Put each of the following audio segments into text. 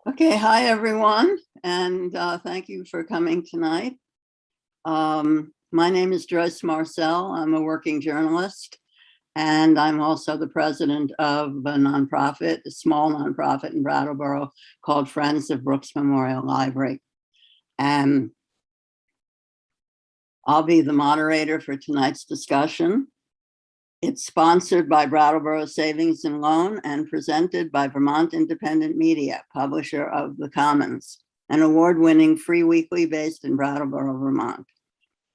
Okay, hi everyone, and thank you for coming tonight. My name is Joyce Marcel. I'm a working journalist, and I'm also the president of a nonprofit, a small nonprofit in Brattleboro called Friends of Brooks Memorial Library. And I'll be the moderator for tonight's discussion. It's sponsored by Brattleboro Savings and Loan and presented by Vermont Independent Media, publisher of The Commons, an award-winning free weekly based in Brattleboro, Vermont.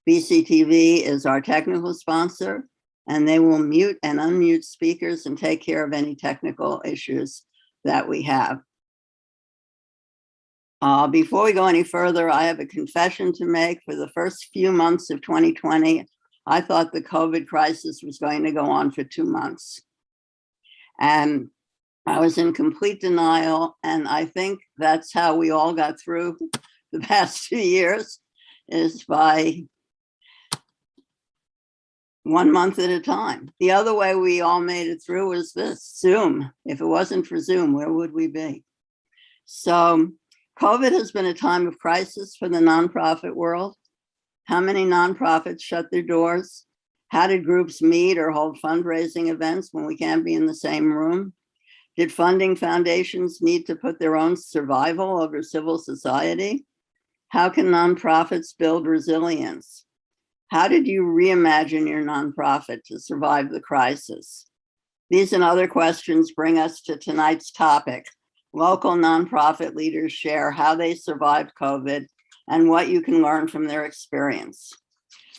BCTV is our technical sponsor, and they will mute and unmute speakers and take care of any technical issues that we have. Before we go any further, I have a confession to make. For the first few months of 2020, I thought the COVID crisis was going to go on for 2 months. And I was in complete denial. And I think that's how we all got through the past 2 years, is by 1 month at a time. The other way we all made it through was this, Zoom. If it wasn't for Zoom, where would we be? So COVID has been a time of crisis for the nonprofit world. How many nonprofits shut their doors? How did groups meet or hold fundraising events when we can't be in the same room? Did funding foundations need to put their own survival over civil society? How can nonprofits build resilience? How did you reimagine your nonprofit to survive the crisis? These and other questions bring us to tonight's topic. Local nonprofit leaders share how they survived COVID and what you can learn from their experience.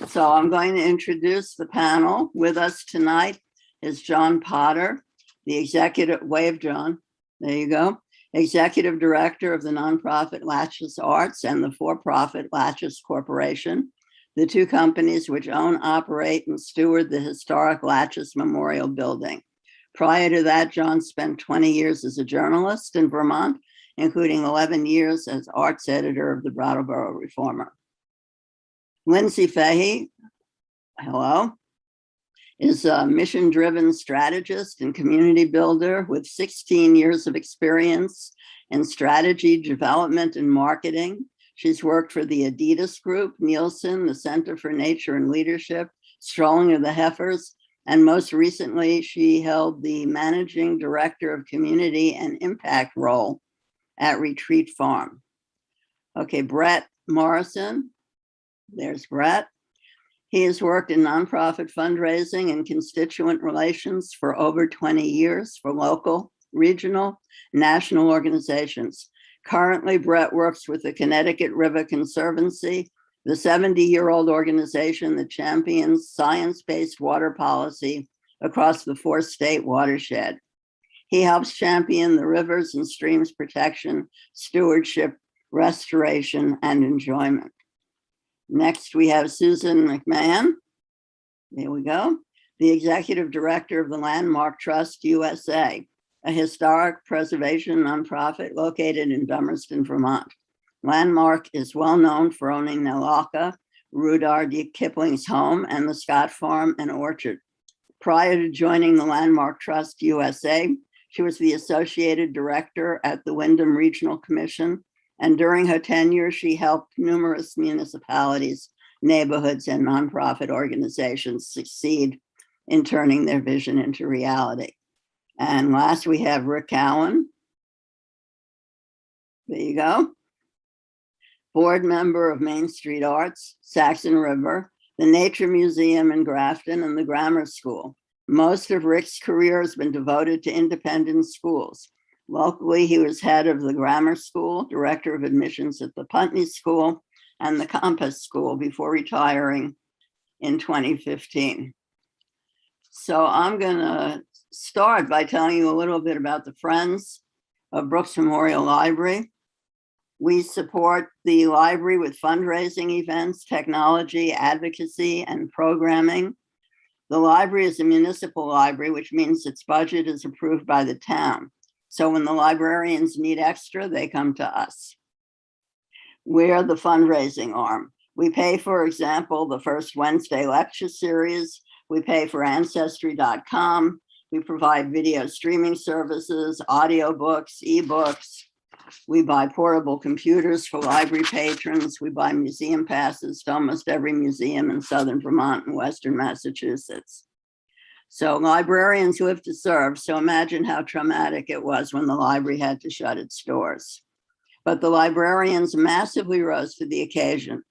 So I'm going to introduce the panel. With us tonight is John Potter, the executive, wave John, there you go, executive director of the nonprofit Latches Arts and the for-profit Latches Corporation, the two companies which own, operate, and steward the historic Latches Memorial Building. Prior to that, John spent 20 years as a journalist in Vermont, including 11 years as arts editor of the Brattleboro Reformer. Lindsay Fahey, hello, is a mission-driven strategist and community builder with 16 years of experience in strategy, development, and marketing. She's worked for the Adidas Group, Nielsen, the Center for Nature and Leadership, Strolling of the Heifers, and most recently, she held the managing director of community and impact role at Retreat Farm. Okay, Brett Morrison, there's Brett. He has worked in nonprofit fundraising and constituent relations for over 20 years for local, regional, national organizations. Currently, Brett works with the Connecticut River Conservancy, the 70-year-old organization that champions science-based water policy across the 4-state watershed. He helps champion the rivers and streams protection, stewardship, restoration, and enjoyment. Next, we have Susan McMahon. There we go. The executive director of the Landmark Trust USA, a historic preservation nonprofit located in Dummerston, Vermont. Landmark is well known for owning Nalaka, Rudyard Kipling's home, and the Scott Farm and Orchard. Prior to joining the Landmark Trust USA, she was the associated director at the Wyndham Regional Commission, and during her tenure, she helped numerous municipalities, neighborhoods, and nonprofit organizations succeed in turning their vision into reality. And last, we have Rick Cowan. There you go. Board member of Main Street Arts, Saxon River, the Nature Museum in Grafton, and the Grammar School. Most of Rick's career has been devoted to independent schools. Locally, he was head of the Grammar School, director of admissions at the Putney School, and the Compass School before retiring in 2015. So I'm going to start by telling you a little bit about the Friends of Brooks Memorial Library. We support the library with fundraising events, technology, advocacy, and programming. The library is a municipal library, which means its budget is approved by the town. So when the librarians need extra, they come to us. We're the fundraising arm. We pay, for example, the First Wednesday lecture series. We pay for Ancestry.com. We provide video streaming services, audiobooks, ebooks, We buy portable computers for library patrons. We buy museum passes to almost every museum in southern Vermont and western Massachusetts. So librarians live to serve. So imagine how traumatic it was when the library had to shut its doors. But the librarians massively rose to the occasion.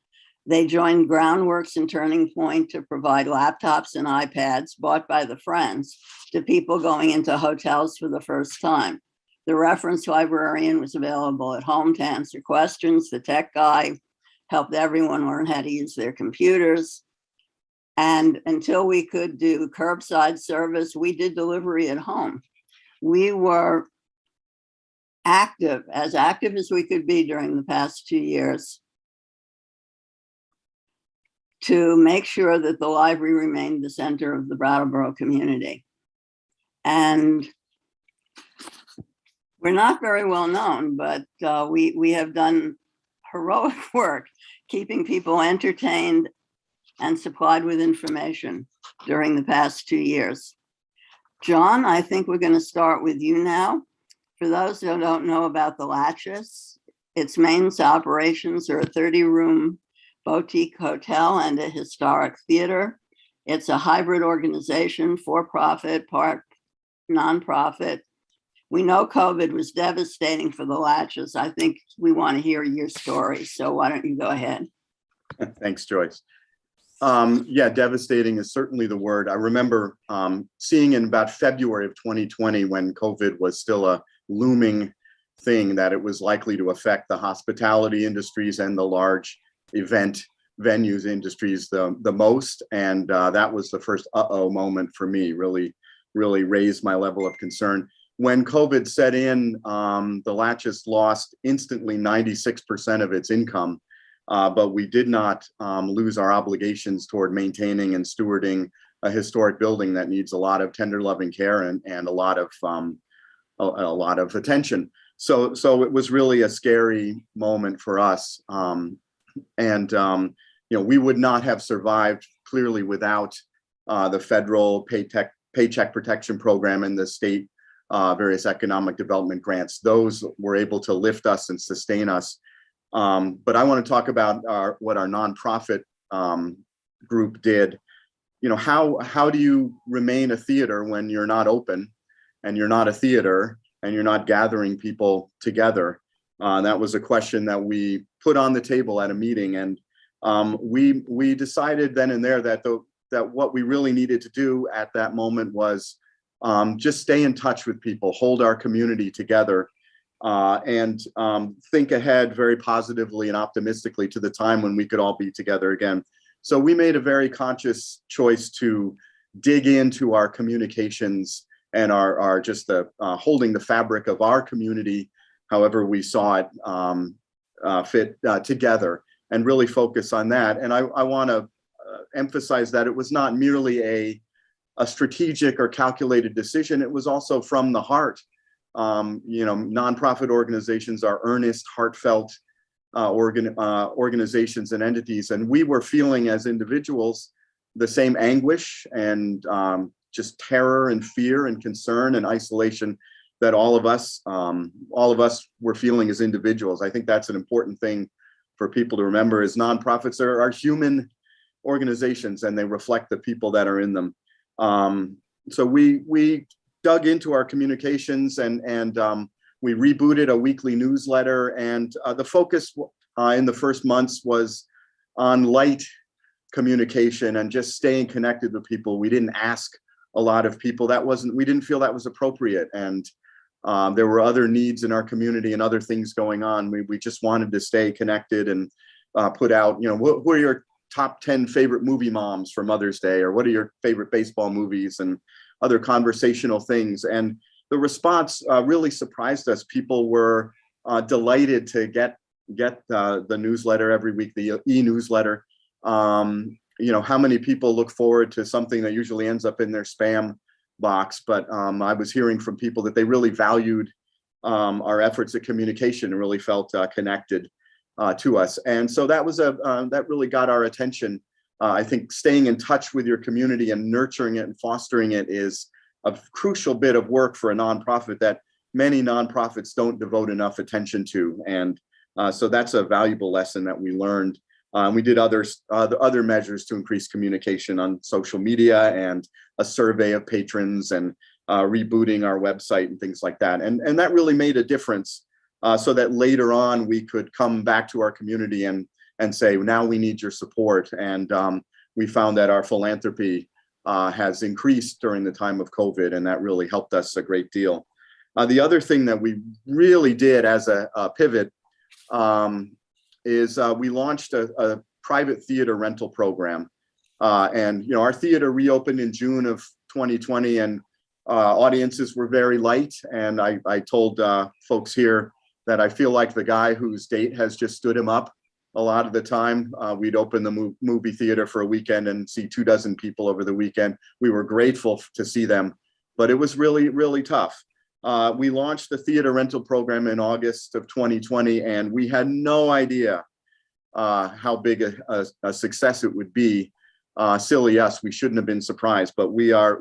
They joined Groundworks and Turning Point to provide laptops and iPads bought by the friends to people going into hotels for the first time. The reference librarian was available at home to answer questions. The tech guy helped everyone learn how to use their computers. And until we could do curbside service, we did delivery at home. We were active as we could be during the past 2 years to make sure that the library remained the center of the Brattleboro community. And we're not very well known, but we have done heroic work keeping people entertained and supplied with information during the past 2 years. John, I think we're going to start with you now. For those who don't know about the Lesch, its main operations are a 30-room boutique hotel and a historic theater. It's a hybrid organization, for-profit, part nonprofit. We know COVID was devastating for the Lesch. I think we want to hear your story. So why don't you go ahead? Thanks, Joyce. Yeah, devastating is certainly the word. I remember seeing in about February of 2020, when COVID was still a looming thing, that it was likely to affect the hospitality industries and the large event venues industries the most. And that was the first moment for me, really raised my level of concern. When COVID set in, the Lesch lost instantly 96% of its income. But we did not lose our obligations toward maintaining and stewarding a historic building that needs a lot of tender loving care and a lot of attention. So it was really a scary moment for us. We would not have survived clearly without the federal paycheck protection program and the state various economic development grants. Those were able to lift us and sustain us. But I want to talk about what our nonprofit group did. How do you remain a theater when you're not open and you're not a theater and you're not gathering people together? That was a question that we put on the table at a meeting, and we decided then and there that what we really needed to do at that moment was just stay in touch with people, hold our community together, and think ahead very positively and optimistically to the time when we could all be together again. So we made a very conscious choice to dig into our communications and our just the holding the fabric of our community, however we saw it fit together, and really focus on that. And I want to emphasize that it was not merely a strategic or calculated decision. It was also from the heart. Nonprofit organizations are earnest, heartfelt organizations and entities, and we were feeling as individuals the same anguish and just terror and fear and concern and isolation that all of us were feeling as individuals. I think that's an important thing for people to remember, is nonprofits are human organizations and they reflect the people that are in them. So we dug into our communications and we rebooted a weekly newsletter, and the focus in the first months was on light communication and just staying connected with people. We didn't ask a lot of people. We didn't feel that was appropriate, and there were other needs in our community and other things going on. We just wanted to stay connected and put out, what are your top 10 favorite movie moms for Mother's Day, or what are your favorite baseball movies, and other conversational things. And the response really surprised us. People were delighted to get the newsletter every week, the e-newsletter. How many people look forward to something that usually ends up in their spam box? But I was hearing from people that they really valued our efforts at communication and really felt connected to us. And so that was that really got our attention. I think staying in touch with your community and nurturing it and fostering it is a crucial bit of work for a nonprofit that many nonprofits don't devote enough attention to. And so that's a valuable lesson that we learned. We did other measures to increase communication on social media and a survey of patrons and rebooting our website and things like that. And that really made a difference, so that later on we could come back to our community and say, now we need your support. And we found that our philanthropy has increased during the time of COVID, and that really helped us a great deal. The other thing that we really did as a pivot is we launched a private theater rental program. And our theater reopened in June of 2020, and audiences were very light. And I told folks here that I feel like the guy whose date has just stood him up. A lot of the time, we'd open the movie theater for a weekend and see 24 people over the weekend. We were grateful to see them, but it was really, really tough. We launched the theater rental program in August of 2020, and we had no idea how big a success it would be. Silly us, we shouldn't have been surprised, but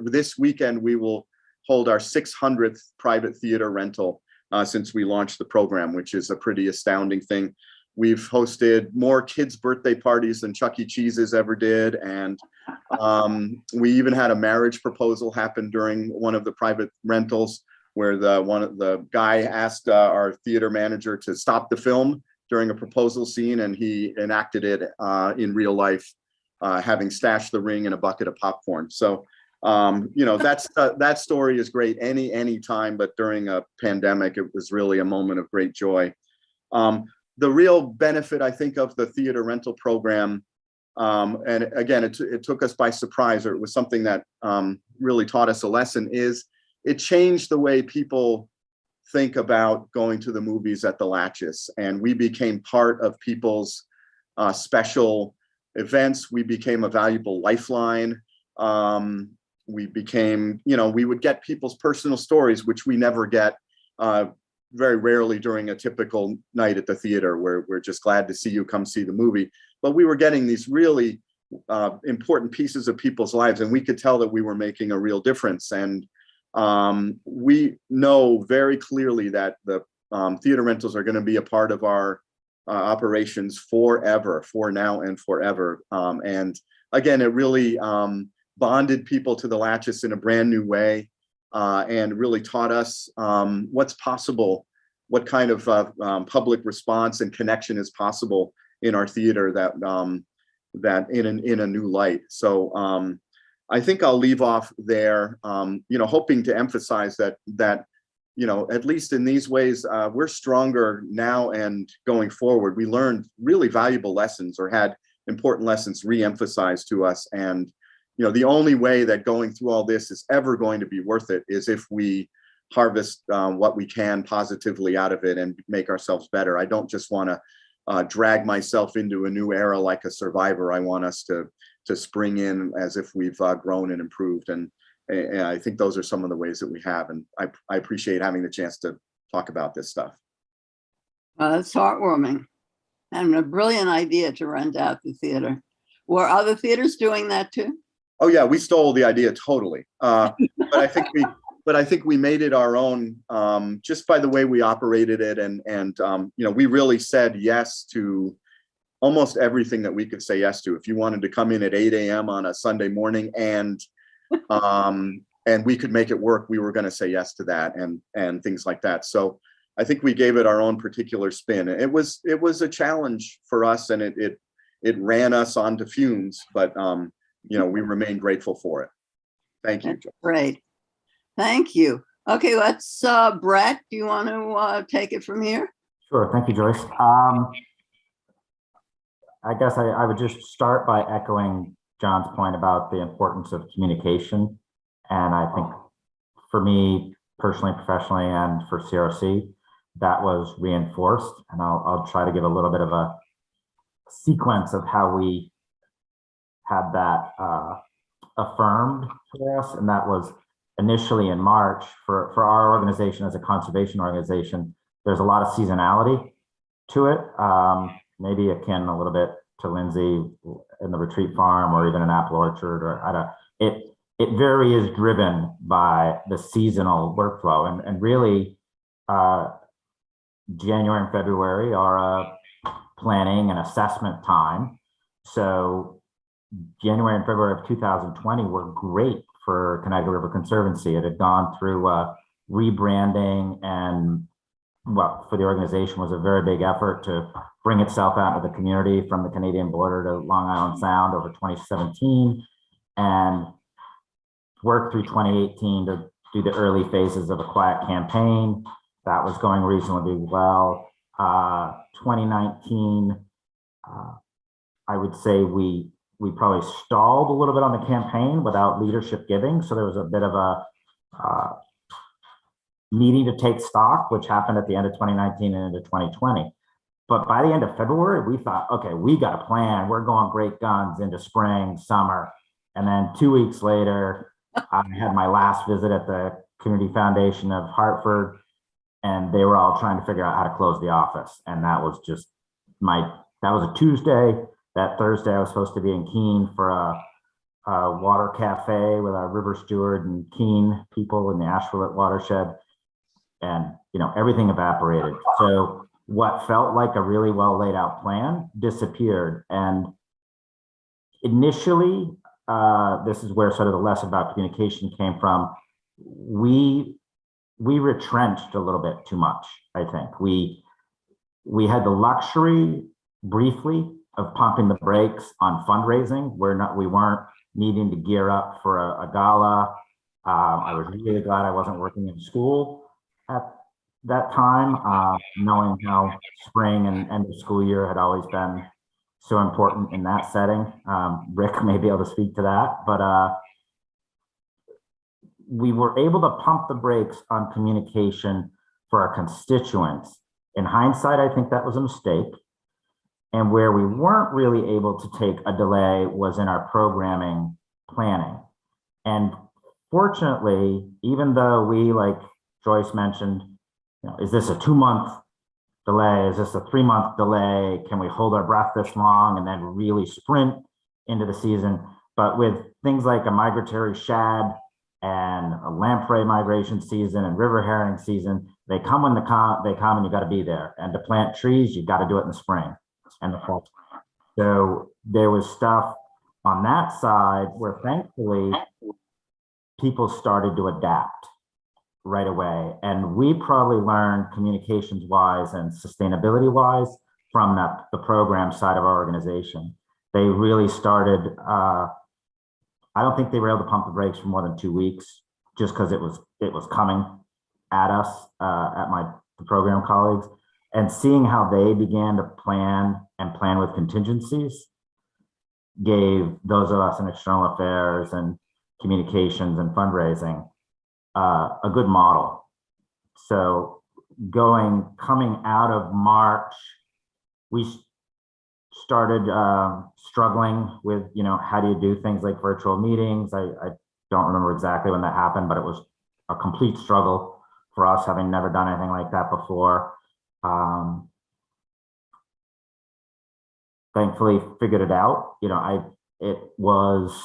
this weekend, we will hold our 600th private theater rental since we launched the program, which is a pretty astounding thing. We've hosted more kids' birthday parties than Chuck E. Cheese's ever did. And we even had a marriage proposal happen during one of the private rentals, where the guy asked our theater manager to stop the film during a proposal scene, and he enacted it in real life, having stashed the ring in a bucket of popcorn. So, that story is great any time, but during a pandemic, it was really a moment of great joy. The real benefit, I think, of the theater rental program, and again, it took us by surprise, or it was something that really taught us a lesson, is it changed the way people think about going to the movies at the Latches. And we became part of people's special events. We became a valuable lifeline. We became, we would get people's personal stories, which we never get very rarely during a typical night at the theater, where we're just glad to see you, come see the movie. But we were getting these really important pieces of people's lives, and we could tell that we were making a real difference. And we know very clearly that the theater rentals are going to be a part of our operations forever, for now and forever. And again, it really bonded people to the Latches in a brand new way. And really taught us what's possible, what kind of public response and connection is possible in our theater, that in a new light. So I think I'll leave off there, hoping to emphasize that at least in these ways, we're stronger now and going forward. We learned really valuable lessons, or had important lessons re-emphasized to us. And the only way that going through all this is ever going to be worth it is if we harvest what we can positively out of it and make ourselves better. I don't just want to drag myself into a new era like a survivor. I want us to spring in as if we've grown and improved. And I think those are some of the ways that we have. And I appreciate having the chance to talk about this stuff. It's heartwarming, and a brilliant idea to rent out the theater. Were other theaters doing that too? Oh yeah, we stole the idea totally. But I think we made it our own, just by the way we operated it, and we really said yes to almost everything that we could say yes to. If you wanted to come in at 8 a.m. on a Sunday morning and we could make it work, we were going to say yes to that, and things like that. So I think we gave it our own particular spin. It was a challenge for us, and it ran us onto fumes, but we remain grateful for it. Thank you. That's great. Thank you. Okay, let's, Brett, do you want to take it from here? Sure. Thank you, Joyce. I guess I would just start by echoing John's point about the importance of communication. And I think for me, personally, professionally, and for CRC, that was reinforced. And I'll try to give a little bit of a sequence of how we had that affirmed for us. And that was initially in March. For our organization as a conservation organization, there's a lot of seasonality to it, maybe akin a little bit to Lindsay in the retreat farm, or even an apple orchard, or it very is driven by the seasonal workflow. And really, January and February are planning and assessment time. So January and February of 2020 were great for Connecticut River Conservancy. It had gone through rebranding, and well, for the organization was a very big effort to bring itself out to the community from the Canadian border to Long Island Sound over 2017, and worked through 2018 to do the early phases of a quiet campaign. That was going reasonably well. 2019, I would say we probably stalled a little bit on the campaign without leadership giving. So there was a bit of a needing to take stock, which happened at the end of 2019 and into 2020. But by the end of February, we thought, okay, we got a plan. We're going great guns into spring, summer. And then 2 weeks later, I had my last visit at the Community Foundation of Hartford, and they were all trying to figure out how to close the office. And that was just that was a Tuesday. That Thursday, I was supposed to be in Keene for a water cafe with our river steward and Keene people in the Asheville watershed. And, everything evaporated. So what felt like a really well laid out plan disappeared. And initially, this is where sort of the lesson about communication came from. We retrenched a little bit too much, I think. We had the luxury briefly of pumping the brakes on fundraising. We weren't needing to gear up for a gala. I was really glad I wasn't working in school at that time, knowing how spring and end of school year had always been so important in that setting. Rick may be able to speak to that, but we were able to pump the brakes on communication for our constituents. In hindsight, I think that was a mistake. And where we weren't really able to take a delay was in our programming planning. And fortunately, even though we, like Joyce mentioned, is this a 2-month delay? Is this a 3-month delay? Can we hold our breath this long and then really sprint into the season? But with things like a migratory shad and a lamprey migration season and river herring season, they come when they come, and you got to be there. And to plant trees, you got to do it in the spring and the fall. So there was stuff on that side where thankfully people started to adapt right away. And we probably learned communications wise and sustainability wise from the program side of our organization. They really started, I don't think they were able to pump the brakes for more than 2 weeks, just because it was coming at us, at the program colleagues, and seeing how they began to plan with contingencies gave those of us in external affairs and communications and fundraising a good model. So coming out of March, we started struggling with, how do you do things like virtual meetings? I don't remember exactly when that happened, but it was a complete struggle for us, having never done anything like that before. Thankfully figured it out. It was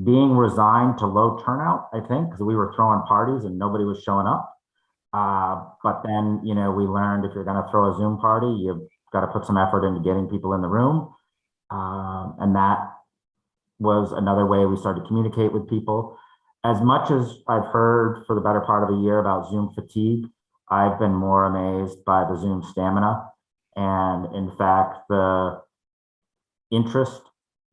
being resigned to low turnout, I think, because we were throwing parties and nobody was showing up. But then, we learned if you're going to throw a Zoom party, you've got to put some effort into getting people in the room. And that was another way we started to communicate with people. As much as I've heard for the better part of a year about Zoom fatigue, I've been more amazed by the Zoom stamina. And in fact, the interest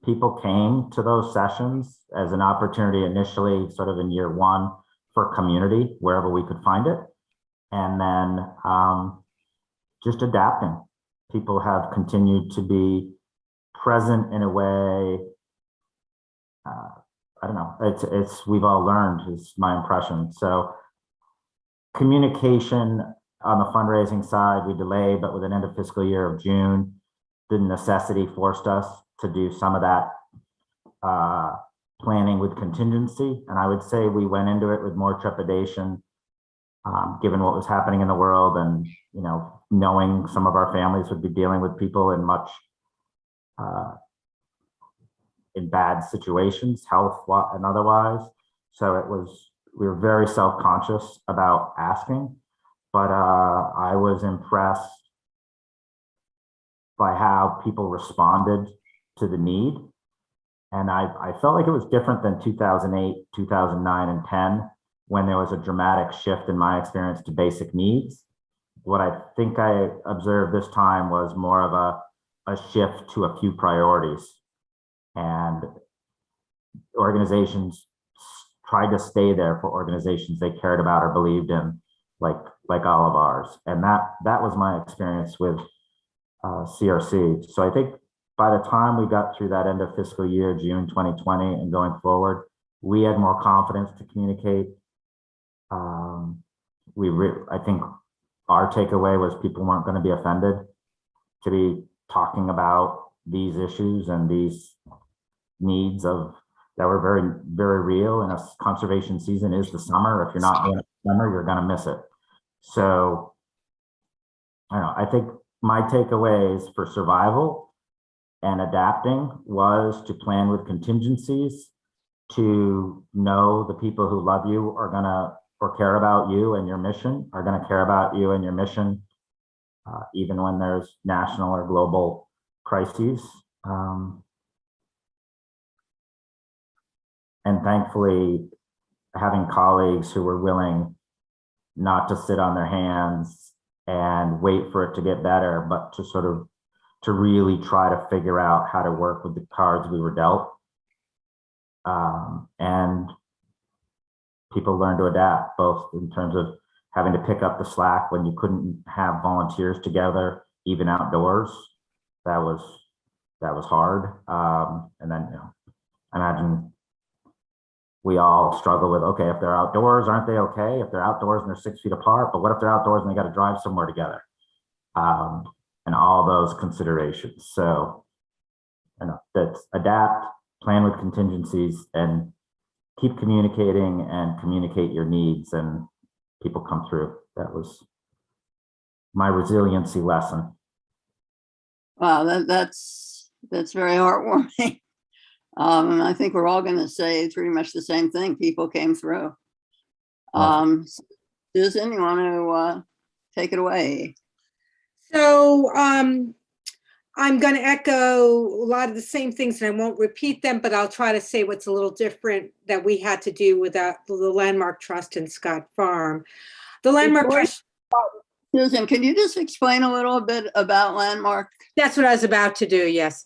people came to those sessions as an opportunity initially, sort of in year one, for community, wherever we could find it. And then just adapting. People have continued to be present in a way, I don't know, we've all learned, is my impression. So communication on the fundraising side, we delayed, but with an end of fiscal year of June, the necessity forced us to do some of that planning with contingency. And I would say we went into it with more trepidation, given what was happening in the world, and knowing some of our families would be dealing with people in much in bad situations, health and otherwise. So it was we were very self-conscious about asking, but I was impressed by how people responded to the need. And I felt like it was different than 2008, 2009, and 10, when there was a dramatic shift in my experience to basic needs. What I think I observed this time was more of a shift to a few priorities. And organizations tried to stay there for organizations they cared about or believed in, like all of ours. And that was my experience with CRC. So I think by the time we got through that end of fiscal year, June 2020, and going forward, we had more confidence to communicate. I think our takeaway was people weren't going to be offended to be talking about these issues and these needs that were very, very real. And a conservation season is the summer. If you're not doing it in the summer, you're going to miss it. So I don't know. I think my takeaways for survival and adapting was to plan with contingencies, to know the people who love you are gonna, or care about you and your mission, are gonna care about you and your mission, even when there's national or global crises. And thankfully, having colleagues who were willing not to sit on their hands and wait for it to get better, but to really try to figure out how to work with the cards we were dealt. And people learned to adapt, both in terms of having to pick up the slack when you couldn't have volunteers together, even outdoors. That was hard. And then, imagine we all struggle with, okay, if they're outdoors, aren't they okay? If they're outdoors and they're 6 feet apart, but what if they're outdoors and they got to drive somewhere together? And all those considerations. So, that's adapt, plan with contingencies, and keep communicating and communicate your needs, and people come through. That was my resiliency lesson. Wow, that's very heartwarming. And I think we're all going to say pretty much the same thing. People came through. Susan, you want to take it away? So I'm going to echo a lot of the same things, and I won't repeat them, but I'll try to say what's a little different that we had to do with the Landmark Trust and Scott Farm. The Landmark Trust. Susan, can you just explain a little bit about Landmark? That's what I was about to do, yes.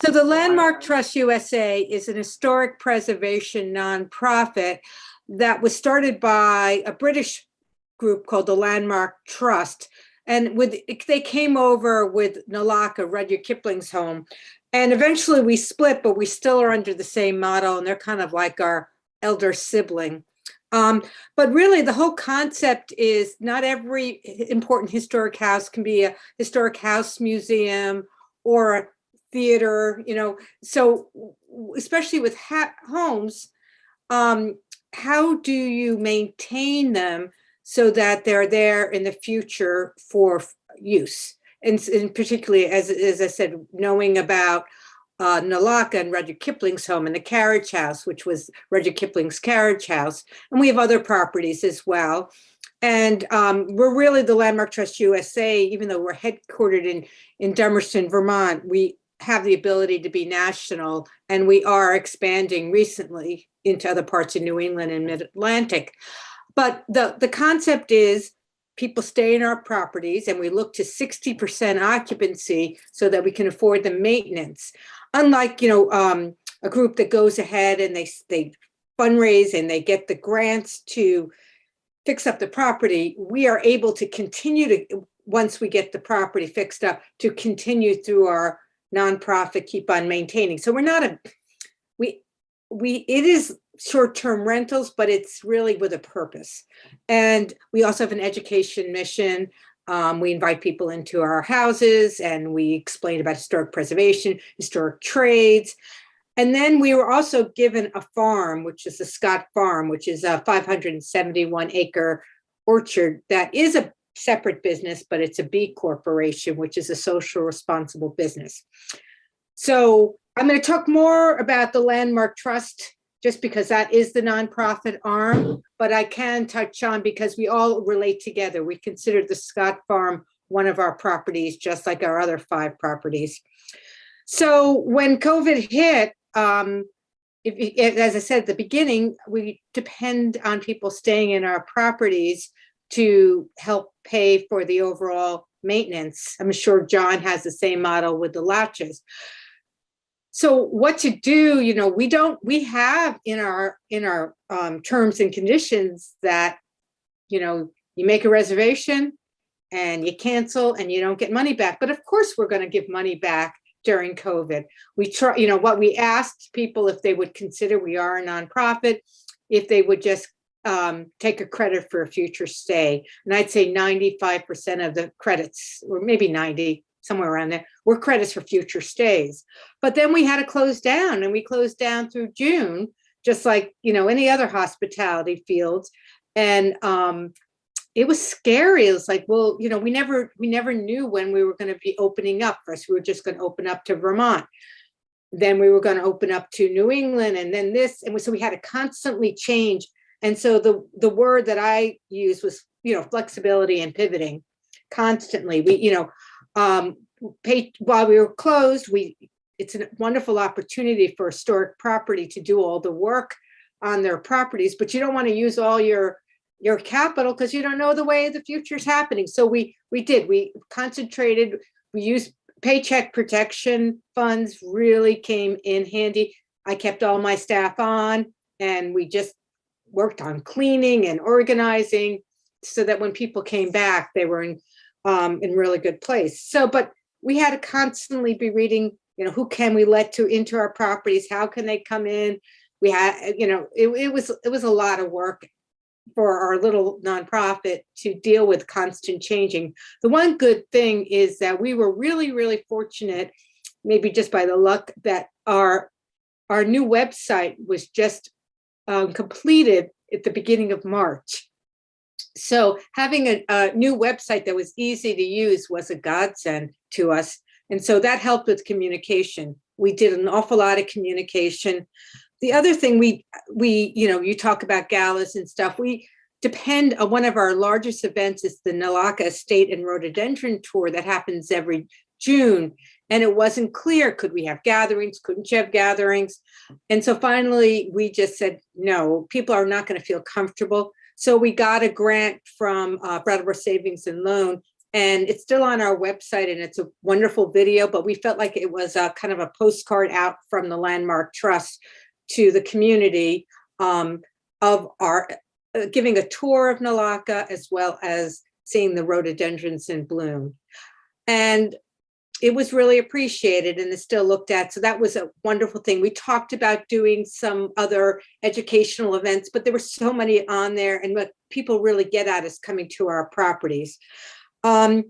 So the Landmark Trust USA is an historic preservation nonprofit that was started by a British group called the Landmark Trust. And they came over with Nalaka, Rudyard Kipling's home. And eventually we split, but we still are under the same model, and they're kind of like our elder sibling. But really, the whole concept is not every important historic house can be a historic house museum or a theater, So especially with homes, how do you maintain them so that they're there in the future for use? And particularly, as I said, knowing about Nalaka and Rudyard Kipling's home and the carriage house, which was Rudyard Kipling's carriage house. And we have other properties as well. And we're really the Landmark Trust USA, even though we're headquartered in Dummerston, Vermont, we have the ability to be national, and we are expanding recently into other parts of New England and Mid-Atlantic. But the concept is people stay in our properties, and we look to 60% occupancy so that we can afford the maintenance. Unlike, a group that goes ahead and they fundraise and they get the grants to fix up the property, we are able to continue to, once we get the property fixed up, to continue through our nonprofit, keep on maintaining. So we're not it is short-term rentals, but it's really with a purpose. And we also have an education mission. We invite people into our houses, and we explain about historic preservation, historic trades. And then we were also given a farm, which is the Scott Farm, which is a 571-acre orchard that is a separate business, but it's a B corporation, which is a social responsible business. So I'm going to talk more about the Landmark Trust just because that is the nonprofit arm, but I can touch on because we all relate together. We consider the Scott Farm one of our properties, just like our other 5 properties. So when COVID hit, as I said at the beginning, we depend on people staying in our properties to help pay for the overall maintenance. I'm sure John has the same model with the latches. So what to do, we have in our terms and conditions that, you make a reservation and you cancel and you don't get money back. But of course, we're going to give money back during COVID. We try, what we asked people if they would consider, we are a nonprofit, if they would just take a credit for a future stay. And I'd say 95% of the credits, or maybe 90, somewhere around there, were credits for future stays. But then we had to close down, and we closed down through June, just like, any other hospitality fields. And it was scary. It was like, well, we never knew when we were going to be opening up. First, we were just going to open up to Vermont. Then we were going to open up to New England, and then this. And so we had to constantly change. And so the word that I used was, flexibility and pivoting constantly. We, while we were closed, it's a wonderful opportunity for historic property to do all the work on their properties, but you don't want to use all your capital because you don't know the way the future is happening. So we concentrated, we used paycheck protection funds, really came in handy. I kept all my staff on, and we just worked on cleaning and organizing so that when people came back, they were in really good place. So, but we had to constantly be reading, who can we let into our properties? How can they come in? We had, it was a lot of work for our little nonprofit to deal with constant changing. The one good thing is that we were really, really fortunate, maybe just by the luck, that our new website was just completed at the beginning of March. So having a new website that was easy to use was a godsend to us. And so that helped with communication. We did an awful lot of communication. The other thing we you talk about galas and stuff, we depend on one of our largest events is the Nalaka Estate and Rhododendron Tour that happens every June. And it wasn't clear, could we have gatherings? Couldn't you have gatherings? And so finally, we just said, no, people are not going to feel comfortable. So we got a grant from Brattleboro Savings and Loan, and it's still on our website, and it's a wonderful video, but we felt like it was a kind of a postcard out from the Landmark Trust to the community of our giving a tour of Nalaka, as well as seeing the rhododendrons in bloom. And it was really appreciated, and it's still looked at. So that was a wonderful thing. We talked about doing some other educational events, but there were so many on there, and what people really get at is coming to our properties. And,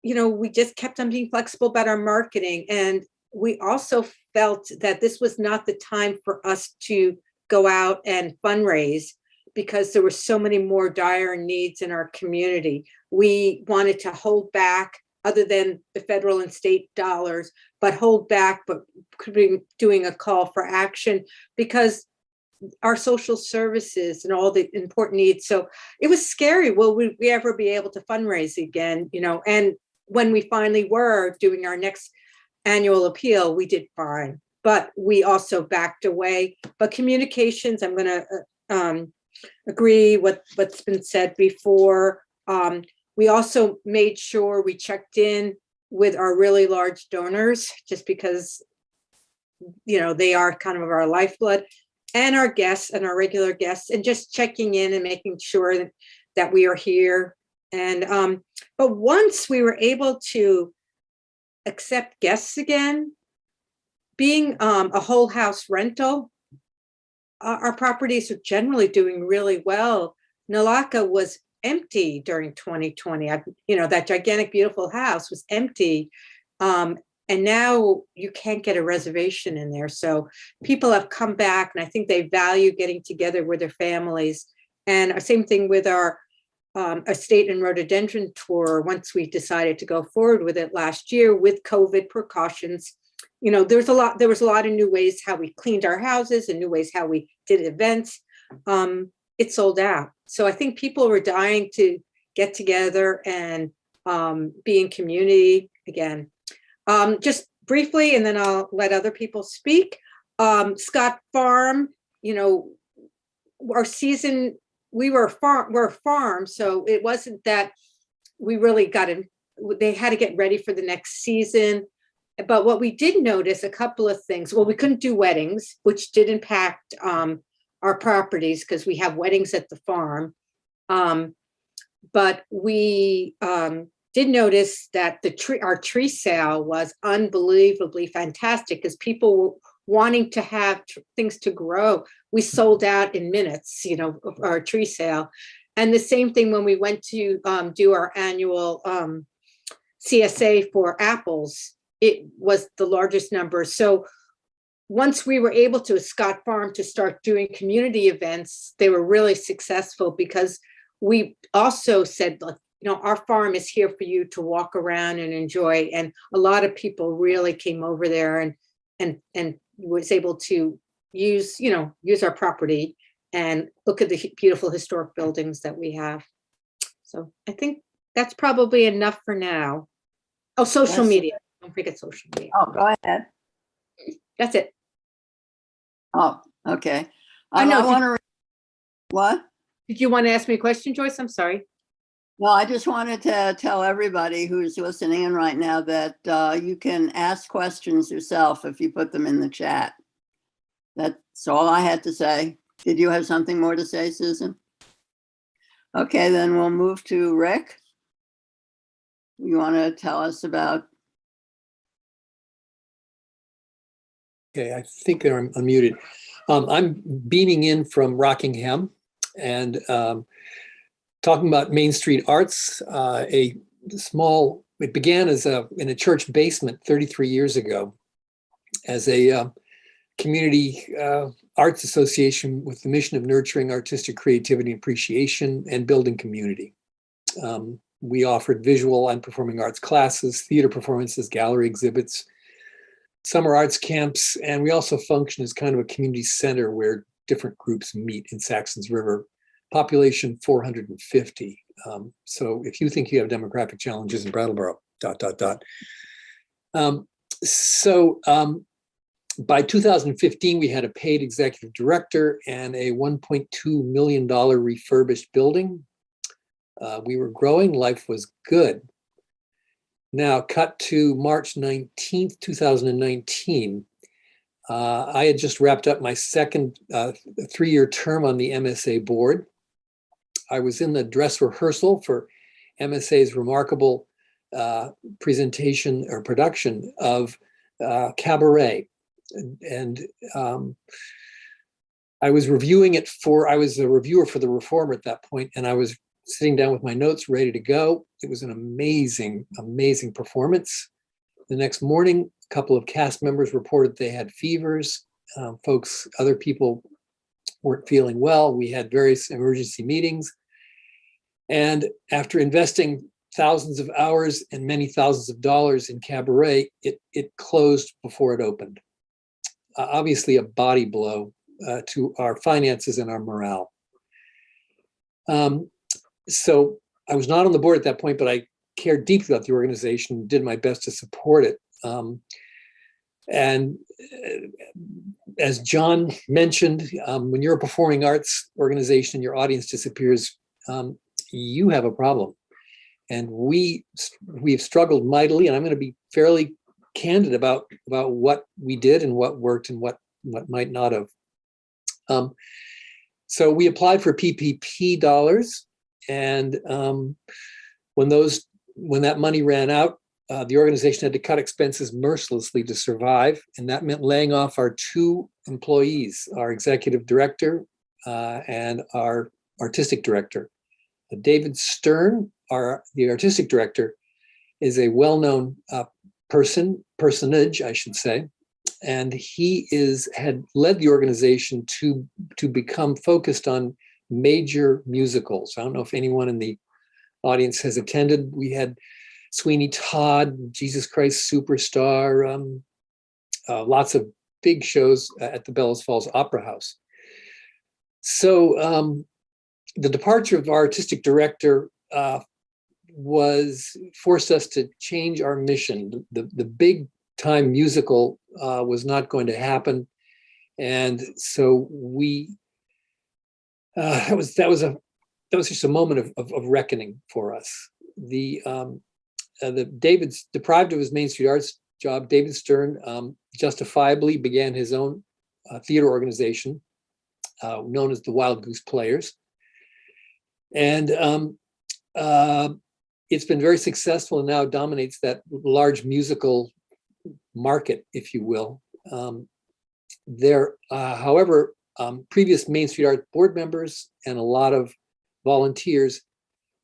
we just kept on being flexible about our marketing. And we also felt that this was not the time for us to go out and fundraise, because there were so many more dire needs in our community. We wanted to hold back, other than the federal and state dollars, but hold back, but could be doing a call for action, because our social services and all the important needs. So it was scary. Will we ever be able to fundraise again? And when we finally were doing our next annual appeal, we did fine, but we also backed away. But communications, I'm going to agree what's been said before. We also made sure we checked in with our really large donors, just because, they are kind of our lifeblood, and our guests and our regular guests, and just checking in and making sure that we are here. And, but once we were able to accept guests again, being a whole house rental, our properties are generally doing really well. Nalaka was empty during 2020. That gigantic, beautiful house was empty. And now you can't get a reservation in there. So people have come back, and I think they value getting together with their families. And same thing with our estate and rhododendron tour. Once we decided to go forward with it last year with COVID precautions, there was a lot of new ways how we cleaned our houses and new ways how we did events. It sold out. So I think people were dying to get together and be in community again. Just briefly, and then I'll let other people speak. Scott Farm, our season, we're a farm, so it wasn't that we really they had to get ready for the next season. But what we did notice, a couple of things. Well, we couldn't do weddings, which did impact our properties because we have weddings at the farm. But we did notice that our tree sale was unbelievably fantastic because people were wanting to have things to grow. We sold out in minutes, of our tree sale. And the same thing when we went to do our annual CSA for apples, it was the largest number. So once we were able to, Scott Farm, to start doing community events, they were really successful because we also said, our farm is here for you to walk around and enjoy. And a lot of people really came over there and was able to use our property and look at the beautiful historic buildings that we have. So I think that's probably enough for now. Oh, social media. Don't forget social media. Oh, go ahead. That's it. Oh, okay. I know. I want to. What? Did you want to ask me a question, Joyce? I'm sorry. Well, I just wanted to tell everybody who's listening in right now that you can ask questions yourself if you put them in the chat. That's all I had to say. Did you have something more to say, Susan? Okay, then we'll move to Rick. You want to tell us about? Okay, I think they're unmuted. I'm beaming in from Rockingham and talking about Main Street Arts. It began as in a church basement 33 years ago as a community arts association with the mission of nurturing artistic creativity and appreciation and building community. We offered visual and performing arts classes, theater performances, gallery exhibits, summer arts camps, and we also function as kind of a community center where different groups meet in Saxons River. Population 450. So if you think you have demographic challenges in Brattleboro, ... By 2015, we had a paid executive director and a $1.2 million refurbished building. We were growing, life was good. Now, cut to March 19th, 2019. I had just wrapped up my second 3-year term on the MSA board. I was in the dress rehearsal for MSA's remarkable presentation or production of Cabaret. And I was reviewing it I was a reviewer for the Reformer at that point, and I was sitting down with my notes ready to go. It was an amazing, amazing performance. The next morning, a couple of cast members reported they had fevers. Other people weren't feeling well. We had various emergency meetings. And after investing thousands of hours and many thousands of dollars in Cabaret, it closed before it opened. Obviously a body blow to our finances and our morale. So I was not on the board at that point, but I cared deeply about the organization, did my best to support it. And as John mentioned, when you're a performing arts organization, your audience disappears, you have a problem. And we've struggled mightily, and I'm going to be fairly candid about what we did and what worked and what might not have. So we applied for PPP dollars, and when that money ran out, the organization had to cut expenses mercilessly to survive, and that meant laying off our 2 employees, our executive director and our artistic director. David Stern, the artistic director, is a well-known personage, I should say, and he had led the organization to become focused on major musicals. I don't know if anyone in the audience has attended. We had Sweeney Todd, Jesus Christ Superstar, lots of big shows at the Bellows Falls Opera House. So the departure of our artistic director forced us to change our mission. The big time musical was not going to happen, and so that was just a moment of reckoning for us. David's deprived of his Main Street Arts job. David Stern justifiably began his own theater organization known as the Wild Goose Players, and it's been very successful and now dominates that large musical market, if you will. However, previous Main Street Art board members and a lot of volunteers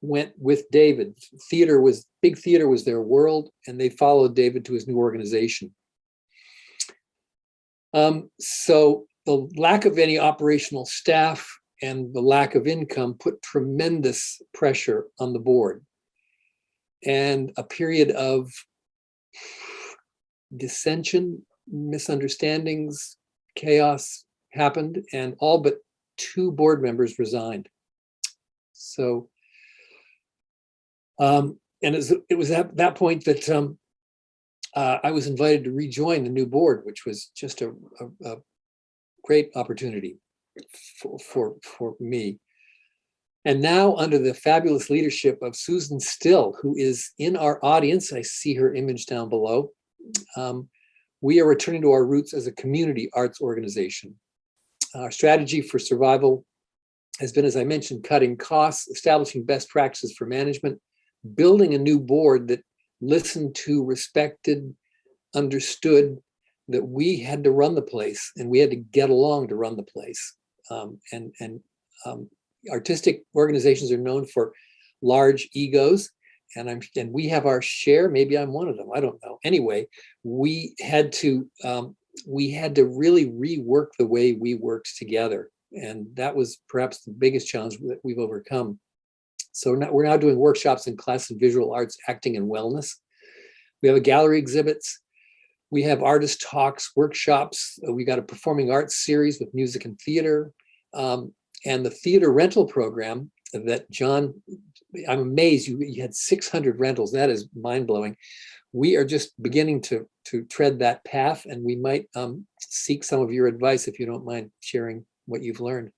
went with David. Big theater was their world, and they followed David to his new organization. So the lack of any operational staff and the lack of income put tremendous pressure on the board. And a period of dissension, misunderstandings, chaos happened, and all but 2 board members resigned. So, and it was at that point that I was invited to rejoin the new board, which was just a great opportunity for me. And now, under the fabulous leadership of Susan Still, who is in our audience, I see her image down below, we are returning to our roots as a community arts organization. Our strategy for survival has been, as I mentioned, cutting costs, establishing best practices for management, building a new board that listened to, respected, understood that we had to run the place and we had to get along to run the place. Artistic organizations are known for large egos, and we have our share. Maybe I'm one of them. I don't know. Anyway, we had to really rework the way we worked together, and that was perhaps the biggest challenge that we've overcome. So we're now doing workshops in class in visual arts, acting, and wellness. We have a gallery exhibits. We have artist talks, workshops. We got a performing arts series with music and theater. And the theater rental program that John, I'm amazed you had 600 rentals. That is mind-blowing. We are just beginning to tread that path, and we might seek some of your advice if you don't mind sharing what you've learned.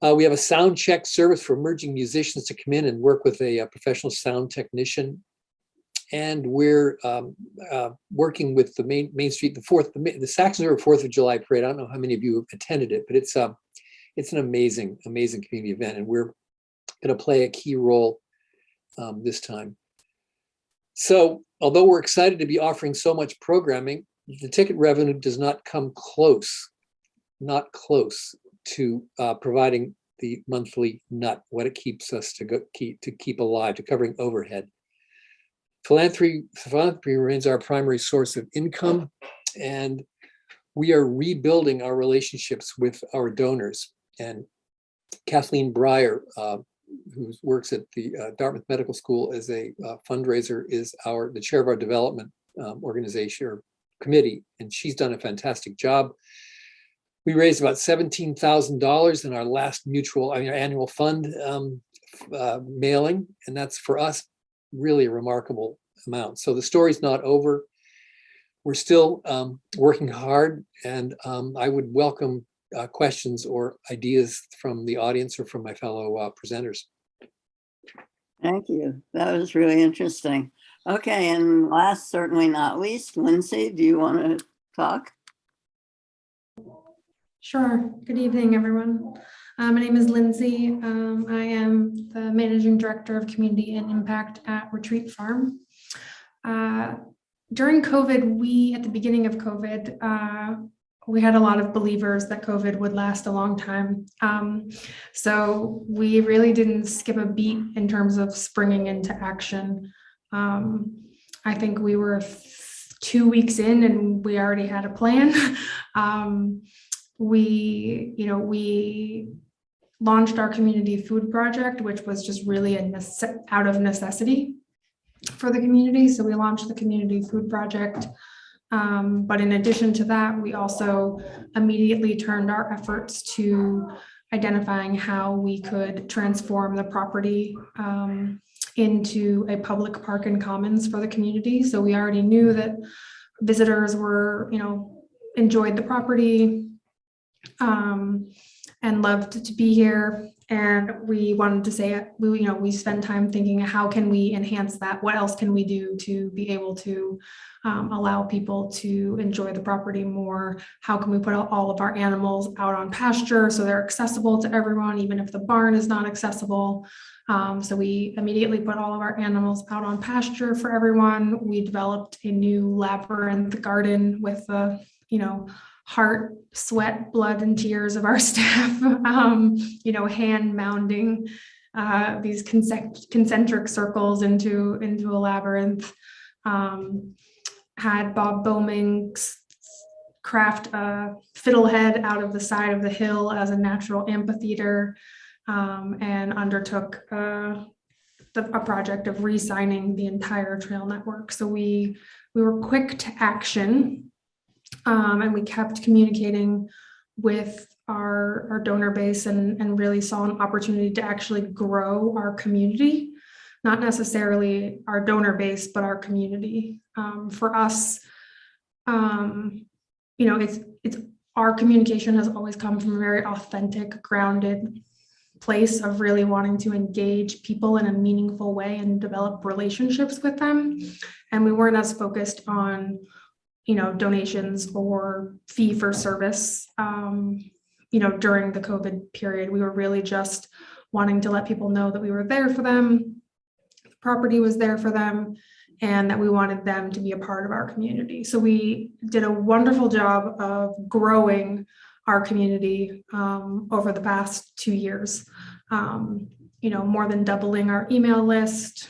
We have a sound check service for emerging musicians to come in and work with a professional sound technician. And we're working with the Main Street, the Saxon River 4th of July parade. I don't know how many of you have attended it, but it's an amazing community event, and we're going to play a key role this time. So, although we're excited to be offering so much programming, the ticket revenue does not come close to providing the monthly nut, what it keeps us to keep alive, to covering overhead. Philanthropy remains our primary source of income, and we are rebuilding our relationships with our donors. And Kathleen Breyer, who works at the Dartmouth Medical School as a fundraiser, is the chair of our development organization or committee, and she's done a fantastic job. We raised about $17,000 in our last annual fund mailing, and that's for us really a remarkable amount. So the story's not over. We're still working hard, and I would welcome questions or ideas from the audience or from my fellow presenters. Thank you. That was really interesting. Okay, and last, certainly not least, Lindsay, do you want to talk? Sure. Good evening, everyone. My name is Lindsay. I am the Managing Director of Community and Impact at Retreat Farm. During COVID, at the beginning of COVID, we had a lot of believers that COVID would last a long time. So we really didn't skip a beat in terms of springing into action. I think we were 2 weeks in and we already had a plan. We launched our community food project, which was just really out of necessity for the community. So we launched the community food project. But in addition to that, we also immediately turned our efforts to identifying how we could transform the property into a public park and commons for the community. So we already knew that visitors were, enjoyed the property and loved to be here. And we wanted to say, we spend time thinking, how can we enhance that? What else can we do to be able to allow people to enjoy the property more? How can we put all of our animals out on pasture so they're accessible to everyone, even if the barn is not accessible? So we immediately put all of our animals out on pasture for everyone. We developed a new labyrinth garden with the, heart, sweat, blood, and tears of our staff, hand mounding these concentric circles into a labyrinth. Had Bob Bowman craft a fiddlehead out of the side of the hill as a natural amphitheater, and undertook a project of re-signing the entire trail network. So we were quick to action, and we kept communicating with our donor base and really saw an opportunity to actually grow our community, not necessarily our donor base, but our community. For us, it's our communication has always come from a very authentic, grounded place of really wanting to engage people in a meaningful way and develop relationships with them. And we weren't as focused on, donations or fee for service. During the COVID period, we were really just wanting to let people know that we were there for them, the property was there for them, and that we wanted them to be a part of our community. So we did a wonderful job of growing our community over the past 2 years, more than doubling our email list